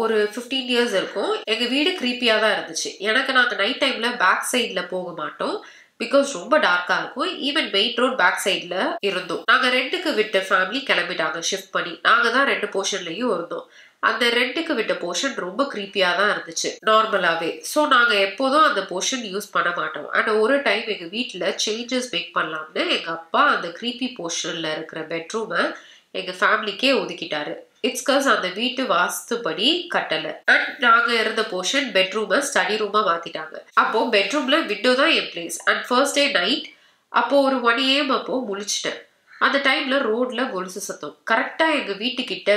ஒரு 15 years இருக்கும். எங்க வீடு கிரீப்பியா தான் இருந்துச்சு. நாங்க நைட் டைம்ல பேக் சைட்ல போக மாட்டோம், பிகாஸ் ரொம்ப டார்க்கா இருக்கும். ஈவன் மெயின் ரோட் பேக் சைட்ல இருந்தோம். நாங்க ரெண்டுக்கு விட்ட ஃபேமிலி கிளம்பிட்டாங்க ஷிஃப்ட் பண்ணி. நாங்க தான் 2 போர்ஷன்லயும் இருந்தோம். அந்த ரெண்டுக்கு விட்ட போர்ஷன் ரொம்ப கிரீப்பியா தான் இருந்துச்சு நார்மலாவே. ஸோ நாங்க எப்போதும் அந்த போர்ஷன் யூஸ் பண்ண மாட்டோம். அண்ட் ஒரு டைம் எங்க வீட்டுல சேஞ்சஸ் மேக் பண்ணலாம்னு எங்க அப்பா அந்த கிரீப்பி போர்ஷன்ல இருக்கிற பெட்ரூமை எங்க ஃபேமிலிக்கே ஒதுக்கிட்டாரு. இட்ஸ் காஸ் அந்த வீட்டு வாஸ்துபடி கட்டல. அண்ட் நாங்க இருந்த போர்ஷன் பெட்ரூமை ஸ்டடி ரூமா மாத்திட்டாங்க. அப்போ பெட்ரூம்ல விண்டோ தான் என் place. And first day night அப்போ ஒரு 1 AM அப்போ முழிச்சிட்டேன். அந்த டைம்ல ரோட்ல கொலுசு சத்தம். கரெக்டா எங்க வீட்டுக்கிட்ட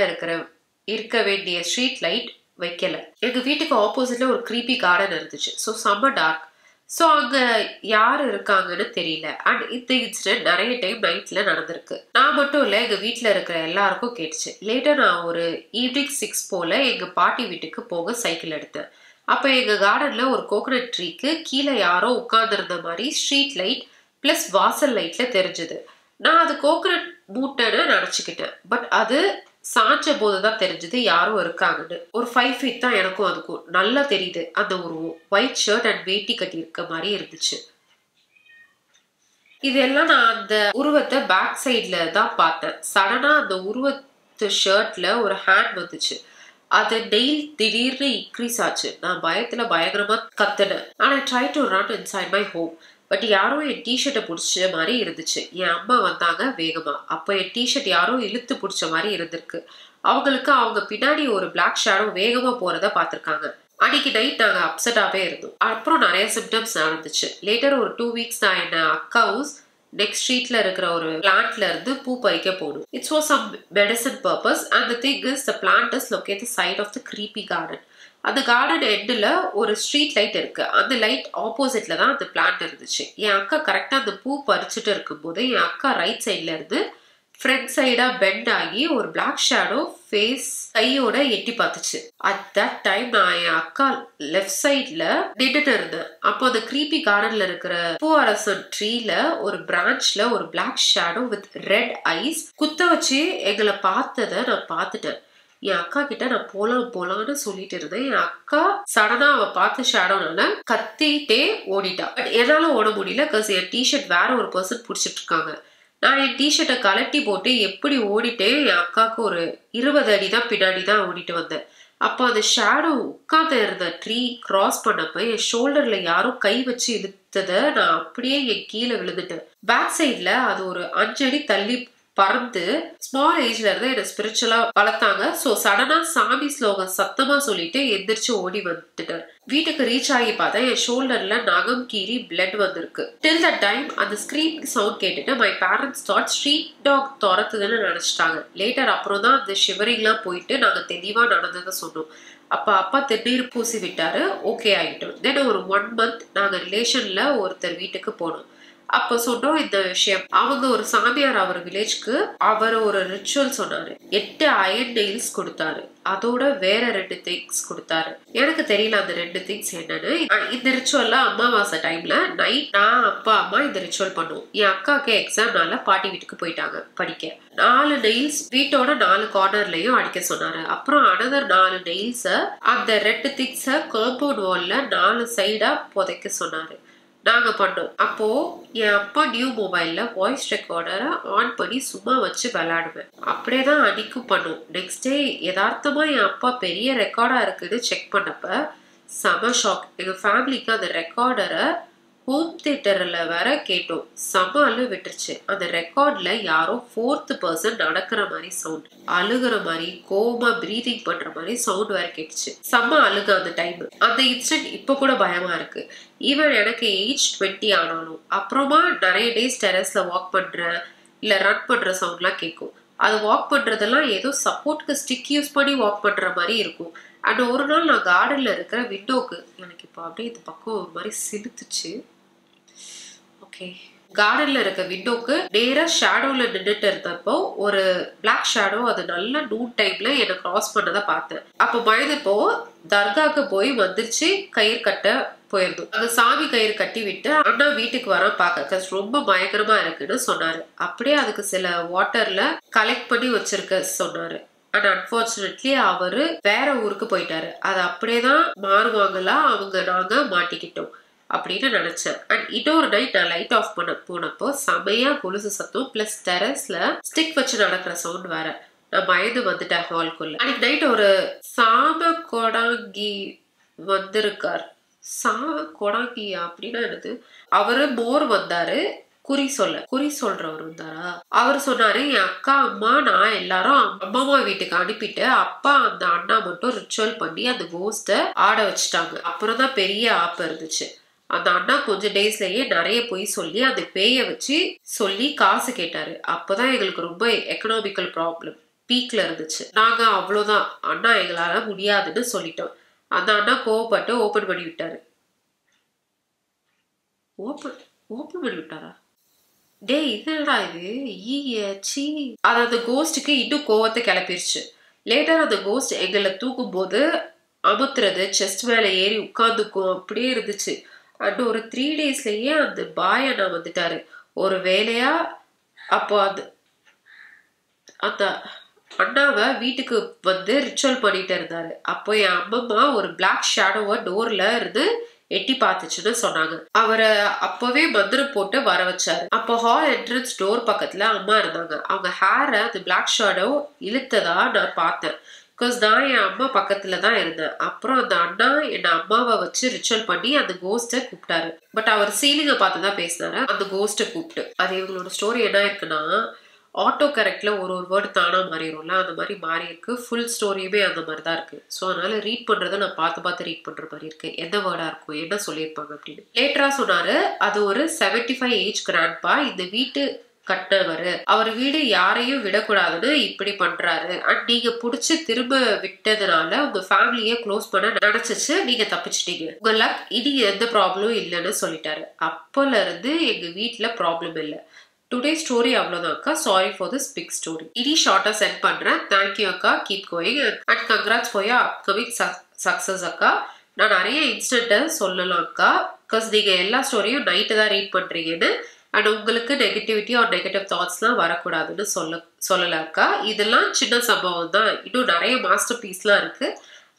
இருக்க வேண்டிய ஸ்ட்ரீட் லைட் வைக்கல. எங்க வீட்டுக்கு ஆப்போசிட்ல ஒரு க்ரீப்பி கார்டன் இருந்துச்சு. ஸோ செம்ம டார்க். ஸோ அங்க யார் இருக்காங்கன்னு தெரியல. அண்ட் இந்த இன்சிடென்ட் நிறைய டைம் நைட்ல நடந்திருக்கு. நான் மட்டும் இல்லை, எங்க வீட்டில் இருக்கிற எல்லாருக்கும் கேட்டுச்சு. லேட்டர் நான் ஒரு ஈவினிங் 6 போல எங்க பாட்டி வீட்டுக்கு போக சைக்கிள் எடுத்தேன். அப்போ எங்க கார்டன்ல ஒரு கோகனட் ட்ரீக்கு கீழே யாரோ உட்கார்ந்துருந்த மாதிரி ஸ்ட்ரீட் லைட் பிளஸ் வாசல் லைட்ல தெரிஞ்சது. நான் அது கோகனட் மூட்டைன்னு நினச்சிக்கிட்டேன். பட் அது சாஞ்ச போதுதான் தெரிஞ்சது யாரும் இருக்காங்கன்னு. ஒரு 5 feet தான் எனக்கும் அதுக்கும் நல்லா தெரியுது. அந்த ஒரு ஒயிட் ஷர்ட் அண்ட் வேட்டி கட்டி இருக்க மாதிரி இருந்துச்சு. இதெல்லாம் நான் அந்த உருவத்தை பேக் சைட்ல தான் பார்த்தேன். சடனா அந்த உருவத்து ஷர்ட்ல ஒரு ஹேண்ட் வந்துச்சு. அது நெயில் திடீர்னு இன்க்ரீஸ் ஆச்சு. நான் பயத்துல பயங்கரமா கத்துனேன். ஆனா try to run inside my home. But யாரும் என் டிஷர்ட்டை பிடிச்ச மாதிரி இருந்துச்சு. என் அம்மா வந்தாங்க வேகமா. அப்போ என் டிஷர்ட் யாரோ இழுத்து பிடிச்ச மாதிரி இருந்திருக்கு. அவங்களுக்கு அவங்க பின்னாடி ஒரு பிளாக் ஷேடோ வேகமா போறத பார்த்திருக்காங்க. அன்னைக்கு நைட் நாங்க அப்செட்டாவே இருந்தோம். அப்புறம் நிறைய சிம்டம்ஸ் நடந்துச்சு. லேட்டர் ஒரு 2 weeks நான் என்ன அக்காவும் நெக்ஸ்ட் ஸ்ட்ரீட்ல இருக்கிற ஒரு பிளான்ட்ல இருந்து பூ பறிக்க போகணும். It's for some medicine purpose. And the thing is the plant is located side of the creepy garden. அந்த கார்டன் எண்டில் ஒரு ஸ்ட்ரீட் லைட் இருக்கு. அந்த லைட் ஆப்போசிட்ல தான் அந்த பிளான்ட் இருந்துச்சு. என் அக்கா கரெக்டா அந்த பூ பறிச்சுட்டு இருக்கும்போது என் அக்கா ரைட் சைட்ல இருந்து ஃப்ரண்ட் சைடா பெண்ட் ஆகி ஒரு பிளாக் ஷேடோ ஃபேஸ் கையோட எட்டி பார்த்துச்சு. அட் தட் டைம் நான் என் அக்கா லெஃப்ட் சைட்ல நின்றுட்டு இருந்தேன். அப்போ அந்த க்ரீப்பி கார்டன்ல இருக்கிற பூவரசன் ட்ரீல ஒரு பிரான்ச்ல ஒரு black shadow with red eyes குத்த வச்சு எங்களை பார்த்ததை நான் பார்த்துட்டேன். என் அக்கா கிட்ட நான் போலான்னு சொல்லிட்டு இருந்தேன். என் அக்கா சடனா அவ பார்த்த ஷேடோனால கத்திட்டே ஓடிட்டா. பட் என்னால ஓட முடியல. பிகாஸ் என் டிஷர்ட் வேற ஒரு பர்சன் பிடிச்சிட்டு இருக்காங்க. நான் என் டிஷர்ட்டை கலட்டி போட்டு எப்படி ஓடிட்டேன். என் அக்காவுக்கு ஒரு 20 அடி தான் பின்னாடி தான் ஓடிட்டு வந்தேன். அப்போ அந்த ஷேடோ உட்கார்ந்து இருந்த ட்ரீ கிராஸ் பண்ணப்ப என் ஷோல்டர்ல யாரும் கை வச்சு இழுத்ததை நான் அப்படியே என் கீழே விழுந்துட்டேன். பேக் சைட்ல அது ஒரு 5 அடி தள்ளி பறந்து ஸ்மால் ஏஜ்ல இருந்து என்ன ஸ்பிரிச்சுவலா வளர்த்தாங்க. ஸோ சடனா சாமி ஸ்லோகம் சத்தமா சொல்லிட்டு எந்திரிச்சு ஓடி வந்துட்டேன். வீட்டுக்கு ரீச் ஆகி பார்த்தா என் ஷோல்டர்ல நகம் கீறி பிளட் வந்திருக்கு. டில் த டைம் அந்த ஸ்கிரீமிங் சவுண்ட் கேட்டுட்டு my parents thought street dog துரத்துதுன்னு நினைச்சிட்டாங்க. லேட்டர் அப்புறம் தான் அந்த ஷிவரிங்லாம் போயிட்டு நாங்க தெளிவா நடந்ததை சொன்னோம். அப்பா திருநீர் பூசி விட்டாரு. ஓகே ஆகிட்டோம். தென் ஒரு 1 month நாங்க ரிலேஷன்ல ஒருத்தர் வீட்டுக்கு போனோம். அப்ப சொன்னோம் இந்த விஷயம். அவங்க ஒரு சாமியார் அவர் வில்லேஜ்க்கு அவர் ஒரு ரிச்சுவல் சொன்னாரு. 8 அயன் நெயில்ஸ் கொடுத்தாரு. அதோட வேற 2 திங்ஸ் கொடுத்தாரு. எனக்கு தெரியல அந்த 2 திங்ஸ் என்னன்னு. இந்த ரிச்சுவல்ல அமாவாசை டைம்ல நைட் நான் அப்பா அம்மா இந்த ரிச்சுவல் பண்ணுவோம். என் அக்காவுக்கு எக்ஸாம்னால பாட்டி வீட்டுக்கு போயிட்டாங்க படிக்க. 4 நெயில்ஸ் வீட்டோட 4 கார்னர்லயும் அடிக்க சொன்னாரு. அப்புறம் அனதர் 4 நெயில்ஸ அந்த 2 திங்ஸ காம்பவுண்ட் வால்ல 4 சைடா புதைக்க சொன்னாரு. நாங்க பண்ணோம். அப்போ என் அப்பா நியூ மொபைல்ல வாய்ஸ் ரெக்கார்டரை ஆன் பண்ணி சும்மா வச்சு விளையாடுவேன். அப்படியேதான் அன்னைக்கும் பண்ணும். நெக்ஸ்ட் டே யதார்த்தமா என் அப்பா பெரிய ரெக்கார்டா இருக்குன்னு செக் பண்ணப்ப செம ஷாக். எங்க ஃபேமிலிக்கு அந்த ரெக்கார்டரை ஹோம் தியேட்டர்ல வேற கேட்டோம். செம அழு விட்டுருச்சு. அந்த ரெக்கார்ட்ல யாரோ 4th person நடக்கிற மாதிரி சவுண்ட், அழுகிற மாதிரி, கோமா பிரீதிங் பண்ற மாதிரி சவுண்ட் வேற கேட்டுச்சு. செம்ம அழுக அந்த டைம். அந்த இன்சிடென்ட் இப்ப கூட பயமா இருக்கு. ஈவன் எனக்கு ஏஜ் 20 ஆனாலும். அப்புறமா நிறைய டேஸ் டெரஸ்ல வாக் பண்றேன் இல்ல ரன் பண்ற சவுண்ட்லாம் கேட்கும். அது வாக் பண்றதெல்லாம் ஏதோ சப்போர்ட்க்கு ஸ்டிக் யூஸ் பண்ணி வாக் பண்ற மாதிரி இருக்கும். அண்ட் ஒரு நாள் நான் கார்டன்ல இருக்கிற விண்டோக்கு எனக்கு இப்போ அப்படியே இந்த பக்கம் ஒரு மாதிரி சிலுத்துச்சு. ஓகே, கார்டன்ல இருக்க விண்டோக்கு நேரா ஷேடோல நின்றுட்டு இருந்தப்போ ஒரு பிளாக் ஷேடோ அது நல்ல நூன் டைம்ல என்ன கிராஸ் பண்ணதை பார்த்தேன். அப்போ பயந்தப்போ தர்காக்கு போய் வந்துருச்சு. கயிறு கட்ட போயிருந்தோம். அங்க சாமி கயிறு கட்டி விட்டு அண்ணா வீட்டுக்கு வர பார்க்க ரொம்ப பயங்கரமா இருக்குன்னு சொன்னாரு. அப்படியே அதுக்கு சில வாட்டர்ல கலெக்ட் பண்ணி வச்சிருக்க சொன்னாரு. அண்ட் அன்பார்ச்சுனேட்லி அவரு வேற ஊருக்கு போயிட்டாரு. அது அப்படியேதான் மாறுவாங்களா நாங்க மாட்டிக்கிட்டோம் அப்படின்னு நினைச்சேன். அண்ட் இன்னொரு நைட் நான் லைட் ஆஃப் பண்ண போனப்போ செமையா கொலுசு சத்தம் பிளஸ் டெரஸ்ல ஸ்டிக் வச்சு நடக்கிற சவுண்ட் வேற. நான் பயந்து வந்துட்டேன் ஹால்குள்ள. அன்னைக்கு நைட் ஒரு சாம கொடாங்கி வந்திருக்கார். சாம கொடாங்கி அப்படின்னா என்னது? அவரு மோர் வந்தாரு. குறி சொல்றவர் வந்தாரா? அவர் சொன்னாரு, என் அக்கா அம்மா நான் எல்லாரும் அம்மா வீட்டுக்கு அனுப்பிட்டு அப்பா அந்த அண்ணா மட்டும் ரிச்சுவல் பண்ணி அந்த கோஸ்ட ஆட வச்சுட்டாங்க. அப்புறம் தான் பெரிய ஆப்பு இருந்துச்சு. அந்த அண்ணா கொஞ்சம் டேஸ்லயே நிறைய பொய் சொல்லி அந்த பேய வச்சு சொல்லி காசு கேட்டாரு. அப்பதான் எங்களுக்கு ரொம்ப எக்கனாமிக்கல் ப்ராப்ளம் பீக்ல இருந்துச்சு. நாங்க அவ்வளவுதான், அண்ணா எங்களால முடியாதுன்னு சொல்லிட்டோம். அந்த அண்ணா கோவப்பட்டு ஓபன் பண்ணி விட்டாரு. ஓபன் பண்ணி விட்டாரா? டேய் இதுடா இது ஈச்சி. அது அந்த கோஸ்டுக்கு இன்னும் கோவத்தை கிளப்பிருச்சு. லேட்டர் அந்த கோஸ்ட் எங்களை தூக்கும் போது அமுத்துறது, செஸ்ட் மேல ஏறி உட்காந்துக்கும், அப்படியே இருந்துச்சு. அண்ட் ஒரு 3 daysலயே அந்த பாய் அண்ணா வந்துட்டாரு ஒரு வேலையா. அப்போ அந்த அண்ணாவை வீட்டுக்கு வந்து ரிச்சுவல் பண்ணிட்டு இருந்தாரு. அப்போ என் அம்மம்மா ஒரு பிளாக் ஷேடோவை டோர்ல இருந்து எட்டி பார்த்துச்சுன்னு சொன்னாங்க. அவரை அப்பவே மந்திரம் போட்டு வர வச்சாரு. அப்போ ஹால் என்ட்ரன்ஸ் டோர் பக்கத்துல அம்மா இருந்தாங்க. அவங்க ஹேரை அந்த பிளாக் ஷேடோ இழுத்ததா நான் பார்த்தேன். பிகாஸ் நான் என் அம்மா பக்கத்துல தான் இருந்தேன். அப்புறம் அந்த அண்ணா என்ன அம்மாவை வச்சு ரிச்சுவல் பண்ணி அந்த கோஸ்ட கூப்பிட்டாரு. பட் அவர் சீலிங்கை பார்த்துதான் பேசினாரு அந்த கோஸ்ட கூப்பிட்டு. அது இவங்களோட ஸ்டோரி என்ன இருக்குன்னா, ஆட்டோ கரெக்ட்ல ஒரு வேர்டு தானா மாறிடும்ல, அந்த மாதிரி மாறி இருக்கு. ஃபுல் ஸ்டோரியுமே அந்த மாதிரி தான் இருக்கு. ஸோ அதனால ரீட் பண்றதை நான் பார்த்து ரீட் பண்ற மாதிரி இருக்கு. எந்த வேர்டா இருக்கும், என்ன சொல்லியிருப்பாங்க அப்படின்னு. லேட்டரா சொன்னாரு, அது ஒரு 75 ஏஜ் கிராண்ட்பா, இந்த வீட்டு கட்டினவர். அவர் வீடு யாரையும் விடக்கூடாதுன்னு இப்படி பண்றாரு. அண்ட் நீங்க புடிச்சு திரும்ப விட்டதுனால உங்க ஃபேமிலியை க்ளோஸ் பண்ண நினைச்சிச்சு, நீங்க தப்பிச்சிட்டீங்க. உங்க லக் இனி எந்த ப்ராப்ளமும் இல்லைன்னு சொல்லிட்டாரு. அப்பல இருந்து எங்க வீட்டுல ப்ராப்ளம் இல்லை. டுடே ஸ்டோரி அவ்வளோதான் அக்கா. Sorry for this big story. இனி ஷார்ட்டா சென்ட் பண்றேன். தேங்க்யூ அக்கா. Keep going and congrats for your upcoming success அக்கா. நான் நிறைய இன்ஸ்டன்ட்டை சொல்லலாம் அக்கா. பிகாஸ் நீங்க எல்லா ஸ்டோரியும் நைட்டு தான் ரீட் பண்றீங்கன்னு. அண்ட் உங்களுக்கு நெகட்டிவிட்டி ஆர் நெகட்டிவ் தாட்ஸ்லாம் வரக்கூடாதுன்னு சொல்லல அக்கா. இதெல்லாம் சின்ன சம்பவம் தான். இன்னும் நிறைய மாஸ்டர் பீஸ்லாம் இருக்கு,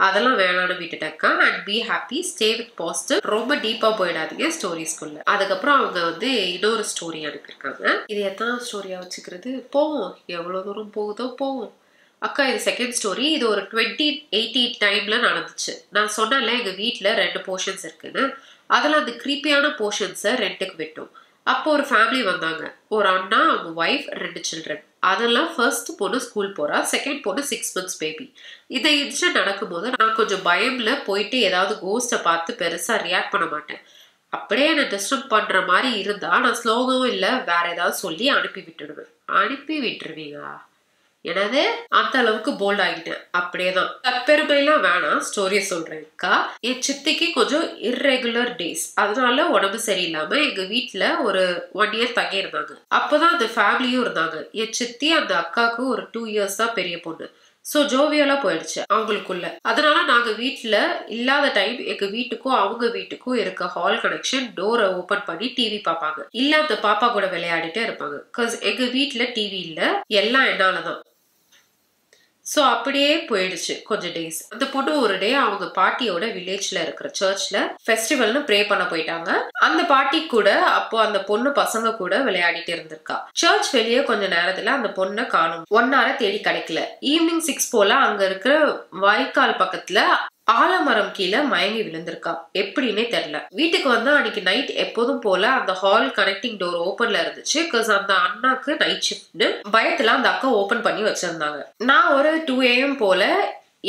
அதெல்லாம் வேணான்னு விட்டுட்டேக்கா. And be happy, stay with positive. ரொம்ப டீப்பா போயிடாதீங்க ஸ்டோரிஸ்குள்ள. அதுக்கப்புறம் அவங்க வந்து இன்னொரு ஸ்டோரி அனுப்பியிருக்காங்க. இது எத்தனை ஸ்டோரியா வச்சுக்கிறது, போவோம் எவ்வளவு தூரம் போகுதோ போவோம் அக்கா. இது செகண்ட் ஸ்டோரி. இது ஒரு 2018 டைம்ல நடந்துச்சு. நான் சொன்னேன்ல எங்க வீட்டுல 2 போர்ஷன்ஸ் இருக்குன்னு. அதுல அந்த கிரீப்பியான போர்ஷன்ஸை ரெண்டுக்கு விட்டோம். அப்போ ஒரு ஃபேமிலி வந்தாங்க. ஒரு அண்ணா, அவங்க ஒய்ஃப், 2 சில்ட்ரன். அதெல்லாம் ஃபர்ஸ்ட் பொண்ணு ஸ்கூல் போறா, செகண்ட் பொண்ணு 6 months பேபி. இந்த இன்சிடென்ட் நடக்கும்போது நான் கொஞ்சம் பயம்ல போயிட்டு ஏதாவது கோஸ்ட்டை பார்த்து பெருசா ரியாக்ட் பண்ண மாட்டேன். அப்படியே என்னை டிஸ்டர்ப் பண்ற மாதிரி இருந்தா நான் ஸ்லோகவும் இல்லை வேற ஏதாவது சொல்லி அனுப்பி விட்டுடுவேன். அனுப்பி விட்டுருவீங்க? எனது அந்த அளவுக்கு போல்ட் ஆகிட்டேன். அப்படியேதான். தற்பெருமைலாம் வேணாம், ஸ்டோரிய சொல்றேன்க்கா. என் சித்திக்கு கொஞ்சம் இர்ரெகுலர் டேஸ், அதனால உடம்பு சரியில்லாம எங்க வீட்டுல ஒரு 1 year தங்கி இருந்தாங்க. அப்பதான் அந்த ஃபேமிலியும் இருந்தாங்க. என் சித்தி அந்த அக்காவுக்கு ஒரு 2 years தான் பெரிய பொண்ணு. சோ ஜோவியலா போயிடுச்சு அவங்களுக்குள்ள. அதனால நாங்க வீட்டுல இல்லாத டைம் எங்க வீட்டுக்கும் அவங்க வீட்டுக்கும் இருக்க ஹால் கனெக்ஷன் டோரை ஓபன் பண்ணி டிவி பார்ப்பாங்க. இல்ல அந்த பாப்பா கூட விளையாடிட்டே இருப்பாங்க. பிகாஸ் எங்க வீட்டுல டிவி இல்ல, எல்லாம் என்னாலதான். சோ அப்படியே போயிடுச்சு கொஞ்சம் டேஸ். அந்த பொண்ணு ஒரு டே அவங்க பாட்டியோட வில்லேஜ்ல இருக்கிற சர்ச்ல ஃபெஸ்டிவல்னு ப்ரே பண்ண போயிட்டாங்க. அந்த பாட்டி கூட அப்போ அந்த பொண்ணு பசங்க கூட விளையாடிட்டு இருந்திருக்கா. சர்ச் வெளியே கொஞ்ச நேரத்துல அந்த பொண்ணை காணும். 1 hour தேடி கிடைக்கல. ஈவினிங் 6 போல அங்க இருக்கிற வாய்க்கால் பக்கத்துல ஆலமரம் கீழே மயங்கி விழுந்திருக்கா. எப்படின்னே தெரியல. வீட்டுக்கு வந்து அன்னைக்கு நைட் எப்போதும் போல அந்த ஹால் கனெக்டிங் டோர் ஓபன்ல இருந்துச்சு. பிகாஸ் அந்த அண்ணாக்கு நைட் ஷிஃப்ட்னு பயத்துல அந்த அக்கா ஓபன் பண்ணி வச்சிருந்தாங்க. நான் ஒரு 2 AM போல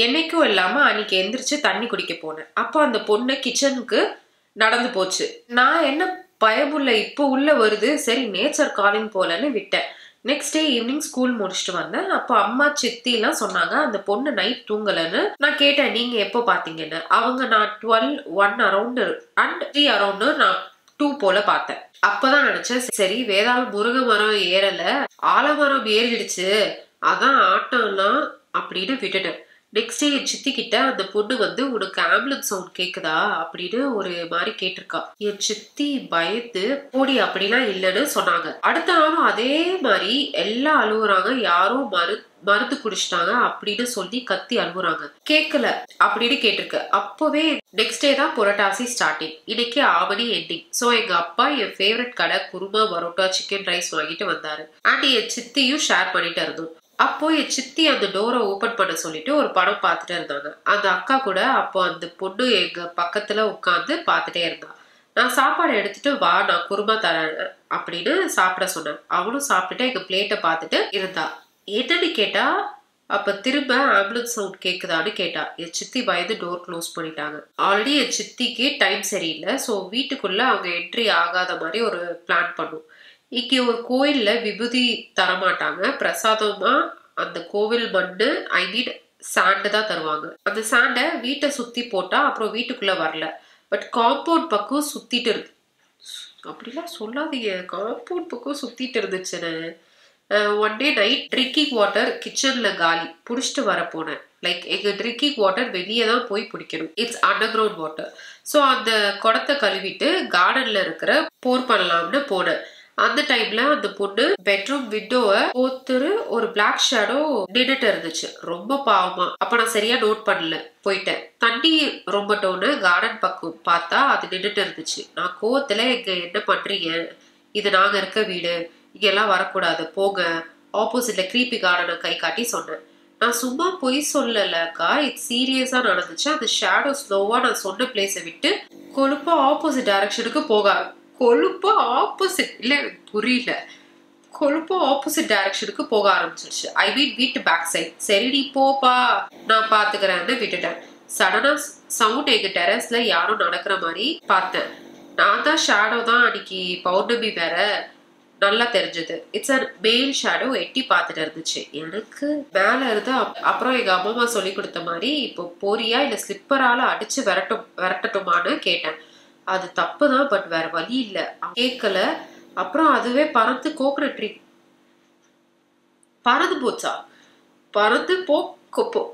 என்னைக்கும் இல்லாம அன்னைக்கு எந்திரிச்சு தண்ணி குடிக்க போனேன். அப்போ அந்த பொண்ணு கிச்சனுக்கு நடந்து போச்சு. நான் என்ன பயமுள்ள இப்ப உள்ள வருது, சரி நேச்சர் காலிங் போலன்னு விட்டேன். நெக்ஸ்ட் டே ஈவினிங் ஸ்கூல் முடிச்சுட்டு வந்தேன். அப்போ அம்மா சித்தி எல்லாம் சொன்னாங்க அந்த பொண்ணு நைட் தூங்கலன்னு. நான் கேட்டேன் நீங்க எப்போ பாத்தீங்கன்னு. அவங்க நான் 12, 1 around and 3 around நான் 2 போல பார்த்தேன். அப்பதான் நினைச்சேன், சரி வேதாளம் முருங்கை மரம் ஏறல, ஆலமரம் ஏறிடுச்சு, அதான் ஆட்டம்லாம் அப்படின்னு விட்டுட்டேன். நெக்ஸ்ட் டே என் சித்தி கிட்ட அந்த பொண்ணு வந்து உனக்கு ஆம்புலன்ஸ் சவுண்ட் கேக்குதா அப்படின்னு ஒரு மாதிரி கேட்டிருக்கா. என் சித்தி பயந்து போடி அப்படிலாம் இல்லைன்னு சொன்னாங்க. அடுத்த நாளும் அதே மாதிரி எல்லாம் அழுகுறாங்க, யாரும் மருந்து குடிச்சிட்டாங்க அப்படின்னு சொல்லி கத்தி அழுகுறாங்க. கேட்கல அப்படின்னு கேட்டிருக்கு. அப்பவே நெக்ஸ்ட் டே தான் புரட்டாசி ஸ்டார்டிங், இன்னைக்கு ஆவணி எண்டிங். சோ எங்க அப்பா என் ஃபேவரட் கடை குருமா பரோட்டா சிக்கன் ரைஸ் வாங்கிட்டு வந்தாரு. அண்ட் என் சித்தியும் ஷேர் பண்ணிட்டு இருந்தோம். அப்போ என் சித்தி அந்த டோரை ஓபன் பண்ண சொல்லிட்டு ஒரு படம் பார்த்துட்டு இருந்தாங்க. அந்த அக்கா கூட அப்போ அந்த பொண்ணு எங்க பக்கத்துல உட்காந்து பார்த்துட்டே இருந்தா. நான் சாப்பாடு எடுத்துட்டு வா, நான் குருமா தரேன் அப்படின்னு சாப்பிட சொன்னேன். அவளும் சாப்பிட்டுட்டு எங்க பிளேட்டை பார்த்துட்டு இருந்தா. என்னன்னு கேட்டா, அப்ப திரும்ப ஆம்புலன்ஸ் சவுண்ட் கேக்குதான்னு கேட்டா. என் சித்தி பயந்து டோர் க்ளோஸ் பண்ணிட்டாங்க. ஆல்ரெடி என் சித்திக்கு டைம் சரியில்லை. ஸோ வீட்டுக்குள்ள அவங்க என்ட்ரி ஆகாத மாதிரி ஒரு பிளான் பண்ணும். இங்க ஒரு கோயில்ல விபூதி தரமாட்டாங்க, பிரசாதமா அந்த கோவில் மண்ணு, ஐ மீன் சாண்டு தான் தருவாங்க. அந்த சாண்டை வீட்டை சுத்தி போட்டா அப்புறம் வீட்டுக்குள்ள வரல. பட் காம்பவுண்ட் பக்கம் சுத்திட்டு இருக்கு. அப்படிலாம் சொல்லாதீங்க, காம்பவுண்ட் பக்கம் சுத்திட்டு இருந்துச்சுன்னு. One day night drinking water கிச்சன்ல காலி, புடிச்சிட்டு வர போனேன். லைக் எங்க ட்ரிங்கிங் வாட்டர் வெளியே தான் போய் பிடிக்கணும். It's under ground water. So அந்த குடத்தை கழுவிட்டு கார்டன்ல இருக்கிற போர் பண்ணலாம்னு போனேன். அந்த டைம்ல அந்த பொண்ணு பெட்ரூம் விண்டோவை போத்துரு ஒரு பிளாக் ஷேடோ நின்னுட்டு இருந்துச்சு. ரொம்ப பாவமா. அப்ப நான் சரியா நோட் பண்ணல, போயிட்டேன். தண்ணி ரொம்ப டோன்னு கார்டன் பக்கம் பார்த்தா அது நின்னுட்டு இருந்துச்சு. நான் கோவத்துல எங்க என்ன பண்றீங்க, இது நாங்க இருக்க வீடு, இங்க எல்லாம் வரக்கூடாது, போங்க, ஆப்போசிட்ல கிரீப்பி கார்டனை கை காட்டி சொன்னேன். நான் சும்மா பொய் சொல்லலக்கா, இது சீரியஸா நடந்துச்சு. அந்த ஷேடோ ஸ்லோவா நான் சொன்ன பிளேஸை விட்டு கொழுப்பா ஆப்போசிட் டைரக்ஷனுக்கு போக, கொழுப்பா ஆப்போசிட் இல்ல, எனக்கு புரியல, கொழுப்பா ஆப்போசிட் டைரக்ஷனுக்கு போக ஆரம்பிச்சிருச்சு. ஐ மீன் வீட்டு பேக் சைட். சரி நீ போப்பா, நான் பாத்துக்கிறேன்னு விட்டுட்டேன். சடனா சவுண்ட் எங்க டெரஸ்ல யாரும் நடக்கிற மாதிரி பார்த்தேன். நான் தான் ஷேடோ தான், அன்னைக்கு பௌர்ணமி வேற, நல்லா தெரிஞ்சது. இட்ஸ் அ மேல் ஷேடோ எட்டி பார்த்துட்டு இருந்துச்சு. எனக்கு மேல இருந்து அப்புறம் எங்க அம்மா சொல்லி கொடுத்த மாதிரி இப்போ போரியா இல்ல ஸ்லிப்பரால அடிச்சு விரட்டட்டுமான்னு கேட்டேன். அது தப்பு தான், பட் வேற வழி இல்ல. கேட்கல. அப்புறம் அதுவே பறந்து கோகனட் ட்ரீ பறந்து போச்சா, பறந்து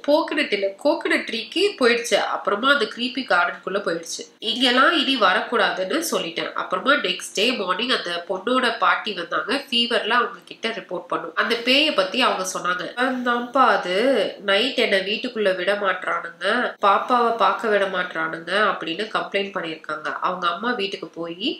கோகனட் இல்ல கோகனட் ட்ரீக்கு போயிடுச்சு. அப்புறமா அந்த கிரீப்பி கார்டனுக்குள்ள போயிடுச்சு. இங்கெல்லாம் இனி வரக்கூடாதுன்னு சொல்லிட்டேன். அப்புறமா நெக்ஸ்ட் டே மார்னிங் அந்த பொண்ணோட பாட்டி வந்தாங்க. ஃபீவர்ல அவங்க கிட்ட ரிப்போர்ட் பண்ணும். அந்த பேயை பத்தி அவங்க சொன்னாங்க. தான்ப்பா அது நைட் என்ன வீட்டுக்குள்ள விட மாட்டானுங்க, பாப்பாவை பார்க்க விட மாட்டானுங்க அப்படின்னு கம்ப்ளைண்ட் பண்ணியிருக்காங்க. அவங்க அம்மா வீட்டுக்கு போய்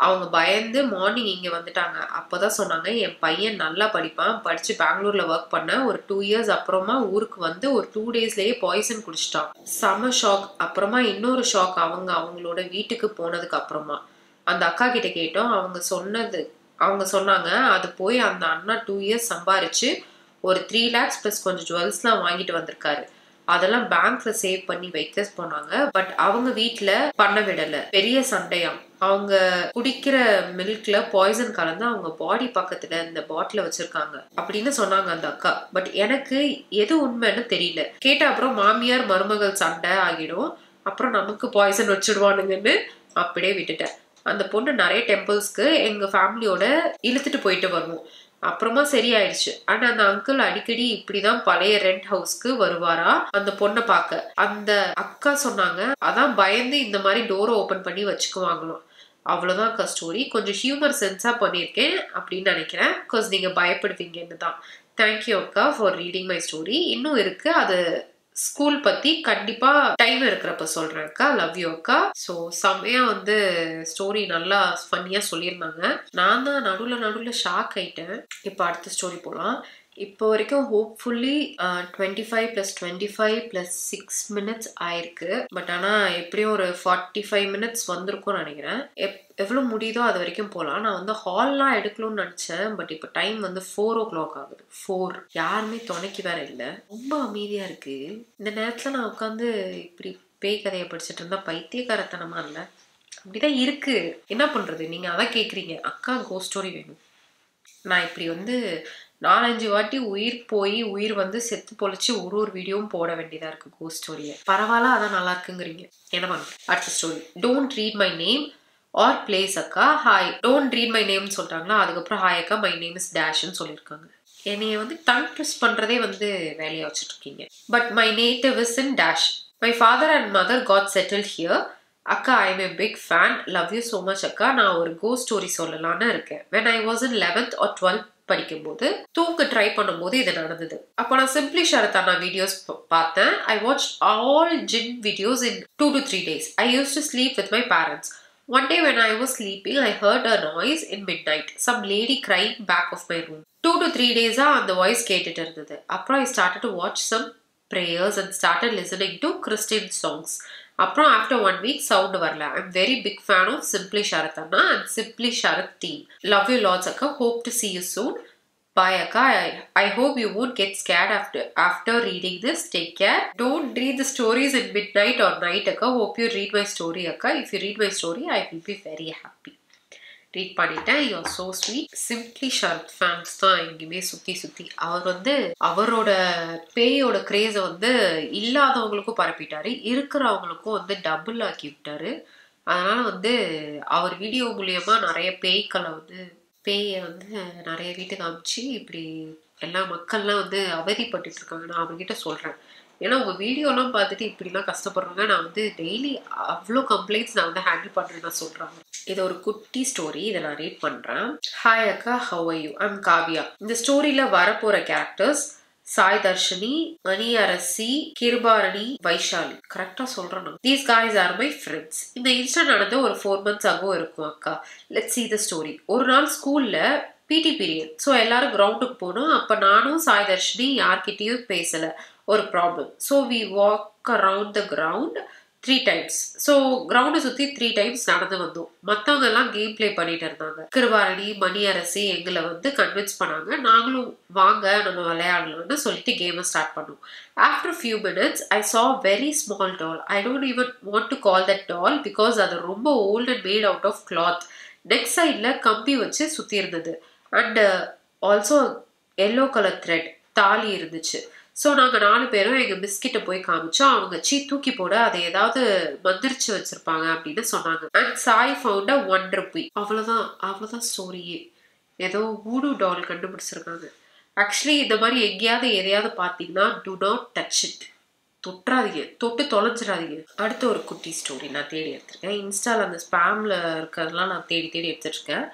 அவங்க பயந்து மார்னிங் இங்க வந்துட்டாங்க. அப்பதான் சொன்னாங்க, என் பையன் நல்லா படிப்பான், படிச்சு பெங்களூர்ல ஒர்க் பண்ண, ஒரு 2 years அப்புறமா ஊருக்கு வந்து ஒரு 2 daysலயே பாய்சன் குடிச்சிட்டான். செம ஷாக். அப்புறமா இன்னொரு ஷாக் அவங்களோட வீட்டுக்கு போனதுக்கு அப்புறமா. அந்த அக்கா கிட்ட கேட்டோம். அவங்க சொன்னாங்க, அது போய் அந்த அண்ணா 2 years சம்பாரிச்சு ஒரு 3 lakhs பிளஸ் கொஞ்சம் ஜுவல்ஸ்லாம் வாங்கிட்டு வந்திருக்காரு. அதெல்லாம் பேங்க்ல சேவ் பண்ணி வைக்க போனாங்க. பட் அவங்க வீட்டுல பண்ண விடல. பெரிய சண்டையாம். அவங்க குடிக்கிற மில்க்ல பாய்சன் கலந்து அவங்க பாடி பக்கத்துல இந்த பாட்டில வச்சிருக்காங்க அப்படின்னு சொன்னாங்க அந்த அக்கா. பட் எனக்கு எது உண்மைன்னு தெரியல. கேட்ட அப்புறம் மாமியார் மருமகள் சண்டை ஆகிடும், அப்புறம் நமக்கு பாய்சன் வச்சிடுவானுங்கன்னு அப்படியே விட்டுட்டேன். அந்த பொண்ணு நிறைய டெம்பிள்ஸ்க்கு எங்க ஃபேமிலியோட இழுத்துட்டு போயிட்டு வருவோம். அப்புறமா சரியாயிடுச்சு. ஆனா அந்த அங்கிள் அடிக்கடி இப்படிதான் பழைய ரெண்ட் ஹவுஸ்க்கு வருவாரா அந்த பொண்ணை பார்க்க. அந்த அக்கா சொன்னாங்க, அதான் பயந்து இந்த மாதிரி டோரை ஓபன் பண்ணி வச்சுக்குவாங்களாம். அவ்வளவுதான் ஸ்டோரி. கொஞ்சம் ஹியூமர் சென்ஸா பண்ணியிருக்கேன் அப்படின்னு நினைக்கிறேன். பிகாஸ் நீங்க பயப்படுவீங்கன்னு தான். தேங்க்யூ அக்கா ஃபார் ரீடிங் மை ஸ்டோரி. இன்னும் இருக்கு, அது ஸ்கூல் பத்தி கண்டிப்பா டைம் இருக்கிறப்ப சொல்றேன் அக்கா. லவ் யூ அக்கா. ஸோ செம்மையா ஸ்டோரி நல்லா ஃபன்னியா சொல்லியிருந்தாங்க. நான் தான் நடுவில் ஷாக் ஆயிட்டேன். இப்போ அடுத்த ஸ்டோரி போகலாம். இப்போ வரைக்கும் ஹோப்ஃபுல்லி 25 + 25 + 6 minutes ஆயிருக்கு. பட் ஆனால் எப்படியும் ஒரு 45 minutes வந்திருக்கும்னு நினைக்கிறேன். எவ்வளோ முடியுதோ அது வரைக்கும் போகலாம். நான் ஹால்லாம் எடுக்கணும்னு நினச்சேன். பட் இப்போ டைம் 4 o'clock ஆகுது. 4. யாருமே துணைக்கு வேற இல்லை. ரொம்ப அமைதியாக இருக்கு. இந்த நேரத்தில் நான் உட்காந்து இப்படி பேய் கதையை படிச்சுட்டு இருந்தா பைத்தியக்காரத்தனமா இல்லை? அப்படிதான் இருக்கு. என்ன பண்றது? நீங்க அதான் கேக்குறீங்க, அக்கா கோஸ்ட் ஸ்டோரி வேணும். நான் இப்படி 4-5 வாட்டி உயிர் போய் உயிர் செத்து பொழிச்சு ஒரு வீடியோவும் போட வேண்டியதா இருக்கு கோஸ்ட் ஸ்டோரிய. பரவாயில்ல, அதான் நல்லா இருக்குங்கிறீங்க. என்ன பண்ற? அடுத்த story. Don't read my name or place அக்கா. ஹாய். டோன்ட் ரீட் மை நேம்னு சொல்றாங்களா, அதுக்கப்புறம் ஹாய் அக்கா, மை நேம் இஸ் டேஷ்ன்னு சொல்லியிருக்காங்க. என்னைய டங் ட்விஸ்ட் பண்றதே வேலையா வச்சுட்டு இருக்கீங்க. But my native is in dash. My father and mother got settled here. அக்கா, I am a big fan. Love you so much அக்கா. நான் ஒரு கோஸ்ட் ஸ்டோரி சொல்லலான்னு இருக்கேன். when I was in 11th or 12th படிக்கும்போது தூங்க try பண்ணும்போது இது நடந்தது. அப்போ நான் சிம்பிளி ஷரத்தானா வீடியோஸ் பார்த்தேன். I watched all jinn videos in 2 to 3 days. I used to sleep with my parents. One day when I was sleeping, I heard a noise in midnight. Some lady crying back of my room. 2 to 3 days அந்த voice கேட்டுட்டு இருந்தது. அப்புறம் I started to watch some prayers and started listening to Christian songs. அப்புறம் after 1 week sound வரல. I'm very big fan of simply Sharath அண்ணா and simply Sharath team. Love you lots அக்கா. Hope to see you soon. Bye akka. I hope you won't get scared after reading this. Take care. Don't read the stories in midnight or night akka. Hope you read my story akka. If you read my story, I will be very happy. Read பண்ணிட்டேன். You are so sweet. Simply Sharath fans தான் எங்கேயுமே சுத்தி அவர் வந்து அவரோட பேயோட கிரேஸை வந்து இல்லாதவங்களுக்கும் பரப்பிட்டாரு, இருக்கிறவங்களுக்கும் வந்து double ஆக்கி விட்டாரு. அதனால வந்து அவர் வீடியோ மூலியமா நிறைய பேய்களை வந்து பேயை வந்து நிறைய வீட்டுக்கு அமிச்சு இப்படி எல்லா மக்கள்லாம் வந்து அவதிப்பட்டு இருக்காங்க. நான் அவங்ககிட்ட சொல்றேன், ஏன்னா உங்க வீடியோலாம் பார்த்துட்டு இப்படிலாம் கஷ்டப்படுறாங்க. நான் வந்து டெய்லி அவ்வளோ கம்ப்ளைண்ட்ஸ் நான் வந்து ஹேண்டில் பண்றேன்னு நான் சொல்றாங்க. இது ஒரு குட்டி ஸ்டோரி, இதை நான் ரீட் பண்றேன். ஹாய் அக்கா, have are you? I'm Kavya. இந்த ஸ்டோரியில வரப்போற கேரக்டர்ஸ் சாய் தர்ஷினி, மணி அரசி, கிருபாரணி, வைஷாலி. கரெக்டா சொல்றேன். These guys are my friends. இந்த இன்சிடென்ட் நடந்து ஒரு 4 months ago இருக்கும் அக்கா. Let's see the story. ஒரு நாள் ஸ்கூல்ல பிடி பீரியட். ஸோ எல்லாரும் கிரவுண்டுக்கு போனோம். அப்போ நானும் சாய் தர்ஷினி யார்கிட்டயும் பேசல. ஒரு problem. So we walk around the ground 3 times. So கிரவுண்டை சுற்றி 3 times நடந்து வந்தோம். மற்றவங்க எல்லாம் கேம் பிளே பண்ணிட்டு இருந்தாங்க. கிருபாரணி, மணி அரசி எங்களை வந்து கன்வின்ஸ் பண்ணாங்க. நாங்களும் வாங்க நம்ம விளையாடலாம்னு சொல்லிட்டு கேமை ஸ்டார்ட் பண்ணோம். After a few minutes, I saw a very small doll. I don't even want to call that doll because அது ரொம்ப old and made out of cloth. Next சைடில் கம்பி வச்சு சுற்றி இருந்தது. And also yellow colour thread தாலி இருந்துச்சு. So நாங்கள் 4 பேரும் எங்கள் பிஸ்கிட்ட போய் காமிச்சோம். அவங்க தூக்கி போட அதை ஏதாவது மந்திரிச்சு வச்சிருப்பாங்க அப்படின்னு சொன்னாங்க. And Sai found $1 rupee. அவ்வளோதான் ஸ்டோரியே. ஏதோ வூடு டால் கண்டுபிடிச்சிருக்காங்க. ஆக்சுவலி இந்த மாதிரி எங்கேயாவது எதையாவது பார்த்தீங்கன்னா do not touch it. தொட்டுறாதீங்க, தொட்டு தொலைஞ்சிடாதீங்க. அடுத்த ஒரு குட்டி ஸ்டோரி நான் தேடி எடுத்திருக்கேன். இன்ஸ்டால அந்த ஸ்பேம்ல இருக்கிறதெல்லாம் நான் தேடி எடுத்துருக்கேன்.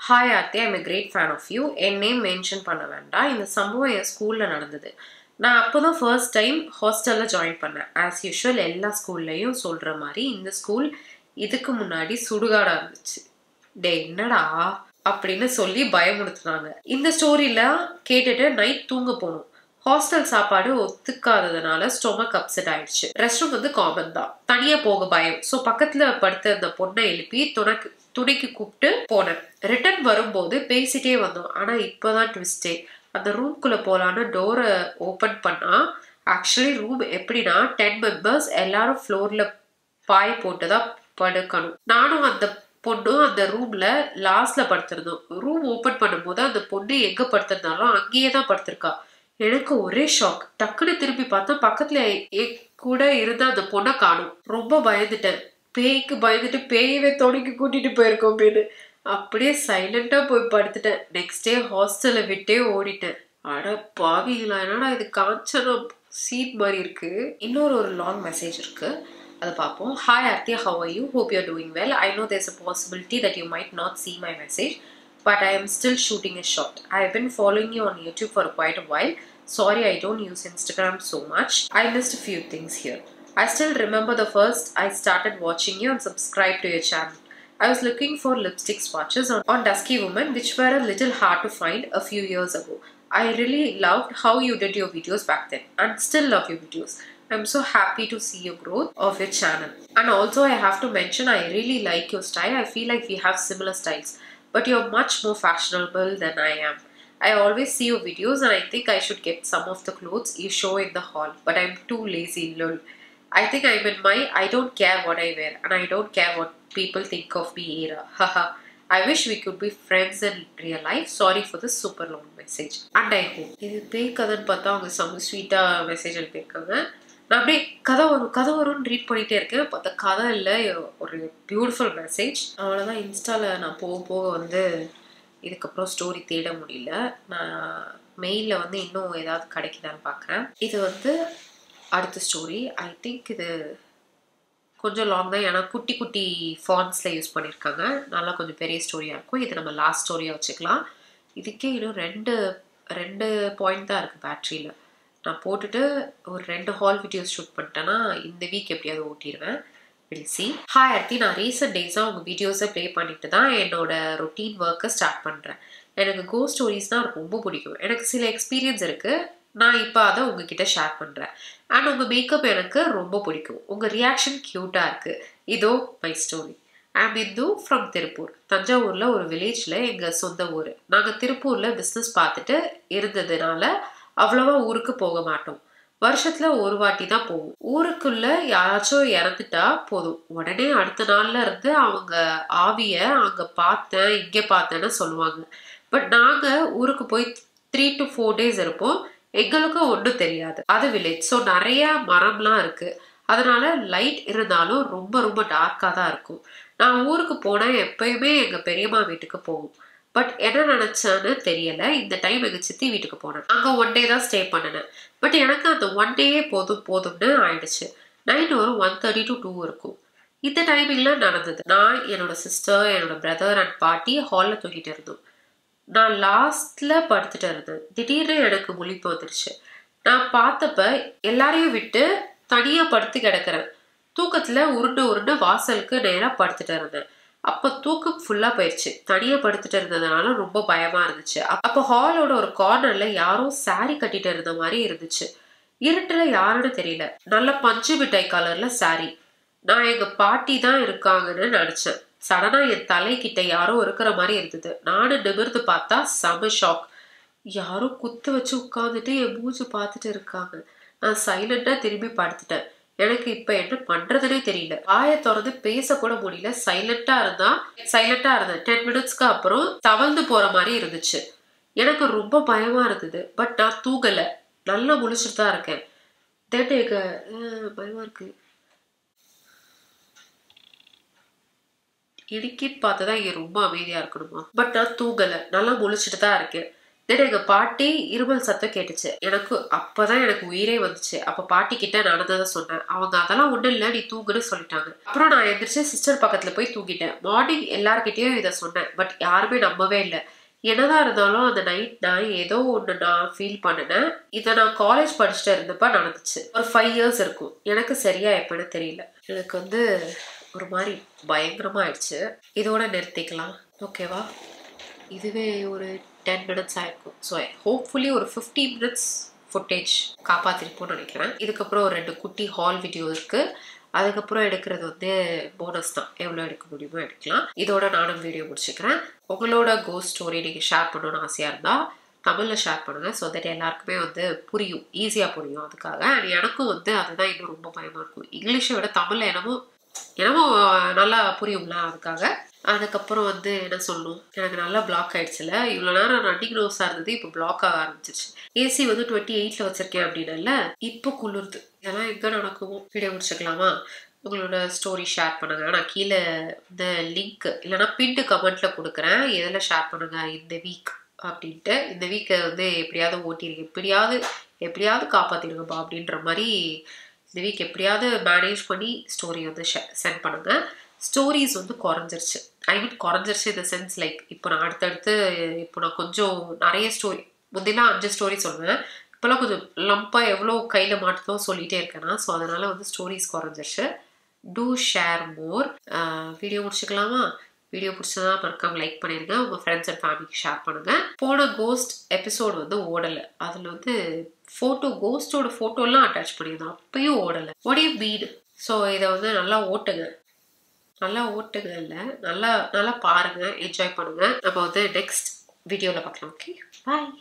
Hi Aarthi, I'm a great fan of you. என் நேம் மென்ஷன் பண்ண வேண்டாம். இந்த சம்பவம் என் ஸ்கூலில் நடந்தது. நான் அப்போ தான் ஃபர்ஸ்ட் டைம் ஹாஸ்டலில் ஜாயின் பண்ணேன். ஆஸ் யூஷுவல் எல்லா ஸ்கூல்லையும் சொல்கிற மாதிரி இந்த ஸ்கூல் இதுக்கு முன்னாடி சுடுகாடாக இருந்துச்சு. டே என்னடா அப்படின்னு சொல்லி பயமுடுத்துனாங்க. இந்த ஸ்டோரியில் கேட்டுட்டு நைட் தூங்க போனோம். ஹாஸ்டல் சாப்பாடு ஒத்துக்காததுனால ஸ்டொமக் அப்செட் ஆயிடுச்சு. ரெஸ்ட் ரூம் வந்து காமன் தான். தனியாக போக பயம். ஸோ பக்கத்தில் படுத்த அந்த பொண்ணை எழுப்பி துணைக்கு கூப்பிட்டு போனேன். ரிட்டர்ன் வரும்போது பேசிட்டே வந்தோம். ஆனால் இப்போதான் ட்விஸ்டே. அந்த ரூம்குள்ளே போகலான்னு டோரை ஓப்பன் பண்ணால் ஆக்சுவலி ரூம் எப்படின்னா 10 members எல்லாரும் ஃப்ளோரில் பாய் போட்டு தான் படுக்கணும். நானும் அந்த பொண்ணும் அந்த ரூமில் லாஸ்டில் படுத்திருந்தோம். ரூம் ஓப்பன் பண்ணும்போது அந்த பொண்ணு எங்கே படுத்திருந்தாலும் அங்கேயே தான் படுத்திருக்கா. எனக்கு ஒரே ஷாக். டக்குன்னு திரும்பி பார்த்தா பக்கத்தில் கூட இருந்த அந்த பொண்ணை காணும். ரொம்ப பயந்துட்டேன். பேய்க்கு பயந்துட்டு பேயவே துணைக்கு கூட்டிட்டு போயிருக்கோம் அப்படின்னு. அப்படியே சைலண்டா போய் படுத்துட்டேன். நெக்ஸ்ட் டே ஹாஸ்டலை விட்டே ஓடிட்டேன். அட பாவிங்களா, என்னடா இது காஞ்சனம் சீட் மாதிரி இருக்கு. இன்னொரு லாங் மெசேஜ் இருக்கு, அதை பார்ப்போம். Hi Aarthi, how are you? Hope you are doing well. I know there's a possibility that you might not see my message, but I am still shooting a shot. I have been following you on YouTube for quite a while. Sorry, I don't use Instagram so much. I missed a few things here. I still remember the first I started watching you and subscribed to your channel. I was looking for lipstick swatches on Dusky Woman, which were a little hard to find a few years ago. I really loved how you did your videos back then and still love your videos. I'm so happy to see your growth of your channel. And also I have to mention, I really like your style. I feel like we have similar styles, but you're much more fashionable than I am. I always see your videos and I think I should get some of the clothes you show in the haul, but I'm too lazy, lol. I think I'm in my I don't care what I wear and I don't care what people think of me era. Haha. I wish we could be friends in real life. Sorry for this super long message. And I hope. இது பேய் கதைன்னு பார்த்தா அவங்க செம்ம ஸ்வீட்டாக message எழுப்பியிருக்காங்க. நான் அப்படியே கதை வரும்னு ரீட் பண்ணிகிட்டே இருக்கேன். பார்த்தா கதை இல்லை, ஒரு பியூட்டிஃபுல் மெசேஜ். அவ்வளோதான். இன்ஸ்டாவில் நான் போக வந்து இதுக்கப்புறம் ஸ்டோரி தேட முடியல. நான் மெயிலில் வந்து இன்னும் ஏதாவது கிடைக்குதான்னு பார்க்குறேன். இது வந்து அடுத்த ஸ்டோரி. ஐ திங்க் இது கொஞ்சம் லாங் தான், ஏன்னா குட்டி குட்டி ஃபான்ட்ஸில் யூஸ் பண்ணியிருக்காங்க. நல்லா கொஞ்சம் பெரிய ஸ்டோரியாக இருக்கும். இது நம்ம லாஸ்ட் ஸ்டோரியாக வச்சுக்கலாம். இதுக்கே இன்னும் ரெண்டு பாயிண்ட் தான் இருக்குது பேட்ரியில். நான் போட்டுட்டு ஒரு 2 ஹால் வீடியோஸ் ஷூட் பண்ணிட்டேன்னா இந்த வீக் எப்படியாவது ஓட்டிடுவேன். Will see. ஹாய் ஆர்த்தி, நான் ரீசெண்ட் டேஸாக உங்கள் வீடியோஸை ப்ளே பண்ணிட்டு தான் என்னோட ரொட்டீன் ஒர்க்கை ஸ்டார்ட் பண்ணுறேன். எனக்கு கோ ஸ்டோரிஸ்னால் ரொம்ப பிடிக்கும். எனக்கு சில எக்ஸ்பீரியன்ஸ் இருக்குது. நான் இப்போ அதை உங்ககிட்ட ஷேர் பண்ணுறேன். அண்ட் உங்கள் மேக்கப் எனக்கு ரொம்ப பிடிக்கும். உங்கள் ரியாக்ஷன் க்யூட்டாக இருக்குது. இதோ my story. I'm Hindu from Tiruppur. தஞ்சாவூரில் ஒரு வில்லேஜில் எங்கள் சொந்த ஊர். நாங்கள் திருப்பூரில் பிஸ்னஸ் பார்த்துட்டு இருந்ததுனால அவ்வளோவா ஊருக்கு போக மாட்டோம். வருஷத்தில் ஒரு வாட்டி தான் போவோம். ஊருக்குள்ள யாராச்சும் இறந்துட்டா போதும், உடனே அடுத்த நாள்ல இருந்து அவங்க ஆவியை அங்கே பார்த்தேன் இங்கே பார்த்தேன்னு சொல்லுவாங்க. பட் நாங்கள் ஊருக்கு போய் 3 to 4 days இருப்போம். எங்களுக்கும் ஒன்றும் தெரியாது. அது வில்லேஜ், ஸோ நிறைய மரம்லாம் இருக்கு. அதனால லைட் இருந்தாலும் ரொம்ப ரொம்ப டார்க்காக தான் இருக்கும். நான் ஊருக்கு போனால் எப்பயுமே எங்கள் பெரியம்மா வீட்டுக்கு போவோம். பட் என்ன நினச்சேன்னு தெரியல. இந்த டைம் எங்கள் சித்தி வீட்டுக்கு போனேன். அங்கே 1 day தான் ஸ்டே பண்ணினேன். பட் எனக்கு அந்த 1 day போதும்னு ஆயிடுச்சு. நைட் ஒரு 1:30 to 2 இருக்கும். இந்த டைமிங்கில் நடந்தது. நான், என்னோட சிஸ்டர், என்னோட பிரதர் அண்ட் பாட்டி ஹாலில் தூங்கிட்டு இருந்தோம். நான் லாஸ்ட்ல படுத்துட்டு இருந்தேன். திடீர்னு எனக்கு முழிப்பு வந்துருச்சு. நான் பார்த்தப்ப எல்லாரையும் விட்டு தனியா படுத்து கிடக்குறேன். தூக்கத்துல உருண்டு வாசலுக்கு நேராக படுத்துட்டு இருந்தேன். அப்போ தூக்கம் ஃபுல்லா போயிடுச்சு. தனியா படுத்துட்டு இருந்ததுனால ரொம்ப பயமா இருந்துச்சு. அப்போ ஹாலோட ஒரு கார்னர்ல யாரோ சாரி கட்டிட்டு இருந்த மாதிரி இருந்துச்சு. இருட்டுல யாருன்னு தெரியல. நல்ல பஞ்சு மிட்டாய் கலர்ல சாரி. நான் எங்க பாட்டி தான் இருக்காங்கன்னு நினைச்சேன். சடனா என் தலைக்கிட்ட யாரோ இருக்கிற மாதிரி இருந்தது. நானும் நிமிர்ந்து பார்த்தா செம ஷாக். யாரோ குத்து வச்சு உட்காந்துட்டு என் மூச்சு பார்த்துட்டு இருக்காங்க. நான் சைலண்டா திரும்பி படுத்துட்டேன். எனக்கு இப்ப என்ன பண்றதுனே தெரியல. வாயை திறந்து பேசக்கூட முடியல. சைலண்டா இருந்தேன். 10 minutesக்கு அப்புறம் தவழ்ந்து போற மாதிரி இருந்துச்சு. எனக்கு ரொம்ப பயமா இருந்தது. பட் நான் தூங்கல. நல்லா முழிச்சுட்டு தான் இருக்கேன். தென் எனக்கு பயமா இருக்கு. இடுக்கின்னு பார்த்ததான் இங்க ரொம்ப அமைதியா இருக்கணுமா? பட் நான் தூங்கல. நல்லா முழிச்சுட்டு தான் இருக்கேன். தென் எங்க பாட்டி இருமல் சத்தம் கேட்டுச்சு. அப்பதான் எனக்கு உயிரே வந்துச்சு. அப்ப பாட்டி கிட்ட நடந்ததை சொன்னேன். அவங்க அதெல்லாம் ஒண்ணும் இல்ல, நீ தூங்குன்னு சொல்லிட்டாங்க. அப்புறம் நான் எந்திரிச்சு சிஸ்டர் பக்கத்துல போய் தூங்கிட்டேன். மார்னிங் எல்லார்கிட்டயும் இதை சொன்னேன். பட் யாருமே நம்பவே இல்லை. என்னதான் இருந்தாலும் அந்த நைட் நான் ஏதோ ஒண்ணு நான் ஃபீல் பண்ணினேன். இதை நான் காலேஜ் படிச்சுட்டு இருந்தப்ப நடந்துச்சு. ஒரு 5 years இருக்கும். எனக்கு சரியா எப்பன்னு தெரியல. எனக்கு ஒரு மாதிரி பயங்கரமா ஆயிடுச்சு. இதோட நிறுத்திக்கலாம், ஓகேவா? இதுவே ஒரு 10 minutes ஆயிருக்கும். ஸோ ஹோப்ஃபுல்லி ஒரு 15 minutes ஃபுட்டேஜ் காப்பாத்திருப்போம்னு நினைக்கிறேன். இதுக்கப்புறம் ஒரு 2 குட்டி ஹால் வீடியோ இருக்கு. அதுக்கப்புறம் எடுக்கிறது போனஸ் தான். எவ்வளோ எடுக்க முடியுமோ எடுக்கலாம். இதோட நானும் வீடியோ முடிச்சுக்கிறேன். உங்களோட கோஸ்ட் ஸ்டோரி நீங்கள் ஷேர் பண்ணணும்னு ஆசையாக இருந்தால் தமிழில் ஷேர் பண்ணுங்கள். ஸோ தட் எல்லாருக்குமே புரியும், ஈஸியாக புரியும். அதுக்காக எனக்கும் அதுதான் இன்னும் ரொம்ப பயமாக இருக்கும். இங்கிலீஷை விட தமிழில் என்னமோ நல்லா புரியும்ல, அதுக்காக. அதுக்கப்புறம் என்ன சொல்லணும், எனக்கு நல்லா பிளாக் ஆயிடுச்சுல. இவ்வளோ நேரம் ரன்னிங் நோஸாக இருந்தது, இப்போ பிளாக் ஆக ஆரம்பிச்சிருச்சு. ஏசி 28ல் வச்சிருக்கேன் அப்படின்னால இப்போ குளிருது. இதெல்லாம் எங்கே நடக்குமோ? வீடியோ முடிச்சுக்கலாமா? உங்களோட ஸ்டோரி ஷேர் பண்ணுங்க. நான் கீழே இந்த லிங்க் இல்லைனா பின்ட்டு கமெண்ட்ல கொடுக்குறேன். எதில் ஷேர் பண்ணுங்க இந்த வீக் அப்படின்ட்டு. இந்த வீக்கை எப்படியாவது ஓட்டிருங்க, எப்படியாவது காப்பாற்றிடுங்கப்பா அப்படின்ற மாதிரி. இந்த வீக் எப்படியாவது மேனேஜ் பண்ணி ஸ்டோரி சென்ட் பண்ணுங்க. ஸ்டோரிஸ் குறைஞ்சிருச்சு. குறைஞ்சிருச்சு இந்த சென்ஸ் லைக் இப்போ நான் அடுத்தடுத்து நான் கொஞ்சம் நிறைய ஸ்டோரி, முந்தினா 5 ஸ்டோரி சொல்லுவேன். இப்போலாம் கொஞ்சம் லம்பாக எவ்வளோ கையில் மாட்டுதோ சொல்லிகிட்டே இருக்கேன்னா. ஸோ அதனால் ஸ்டோரிஸ் குறைஞ்சிருச்சு. டூ ஷேர் மோர். வீடியோ முடிச்சுக்கலாமா? வீடியோ பிடிச்சதா மறக்காம லைக் பண்ணிடுங்க. உங்கள் ஃப்ரெண்ட்ஸ் அண்ட் ஃபேமிலிக்கு ஷேர் பண்ணுங்கள். போன கோஸ்ட் எபிசோடு ஓடலை. அதில் கோஸ்டோட ஃபோட்டோலாம் அட்டாச் பண்ணியிருந்தோம், அப்பயும் ஓடலை. What you mean? ஸோ இதை நல்லா ஓட்டுங்க. இல்லை, நல்லா பாருங்க, என்ஜாய் பண்ணுங்க. நம்ம நெக்ஸ்ட் வீடியோவில் பார்க்கலாம். ஓகே, பாய்.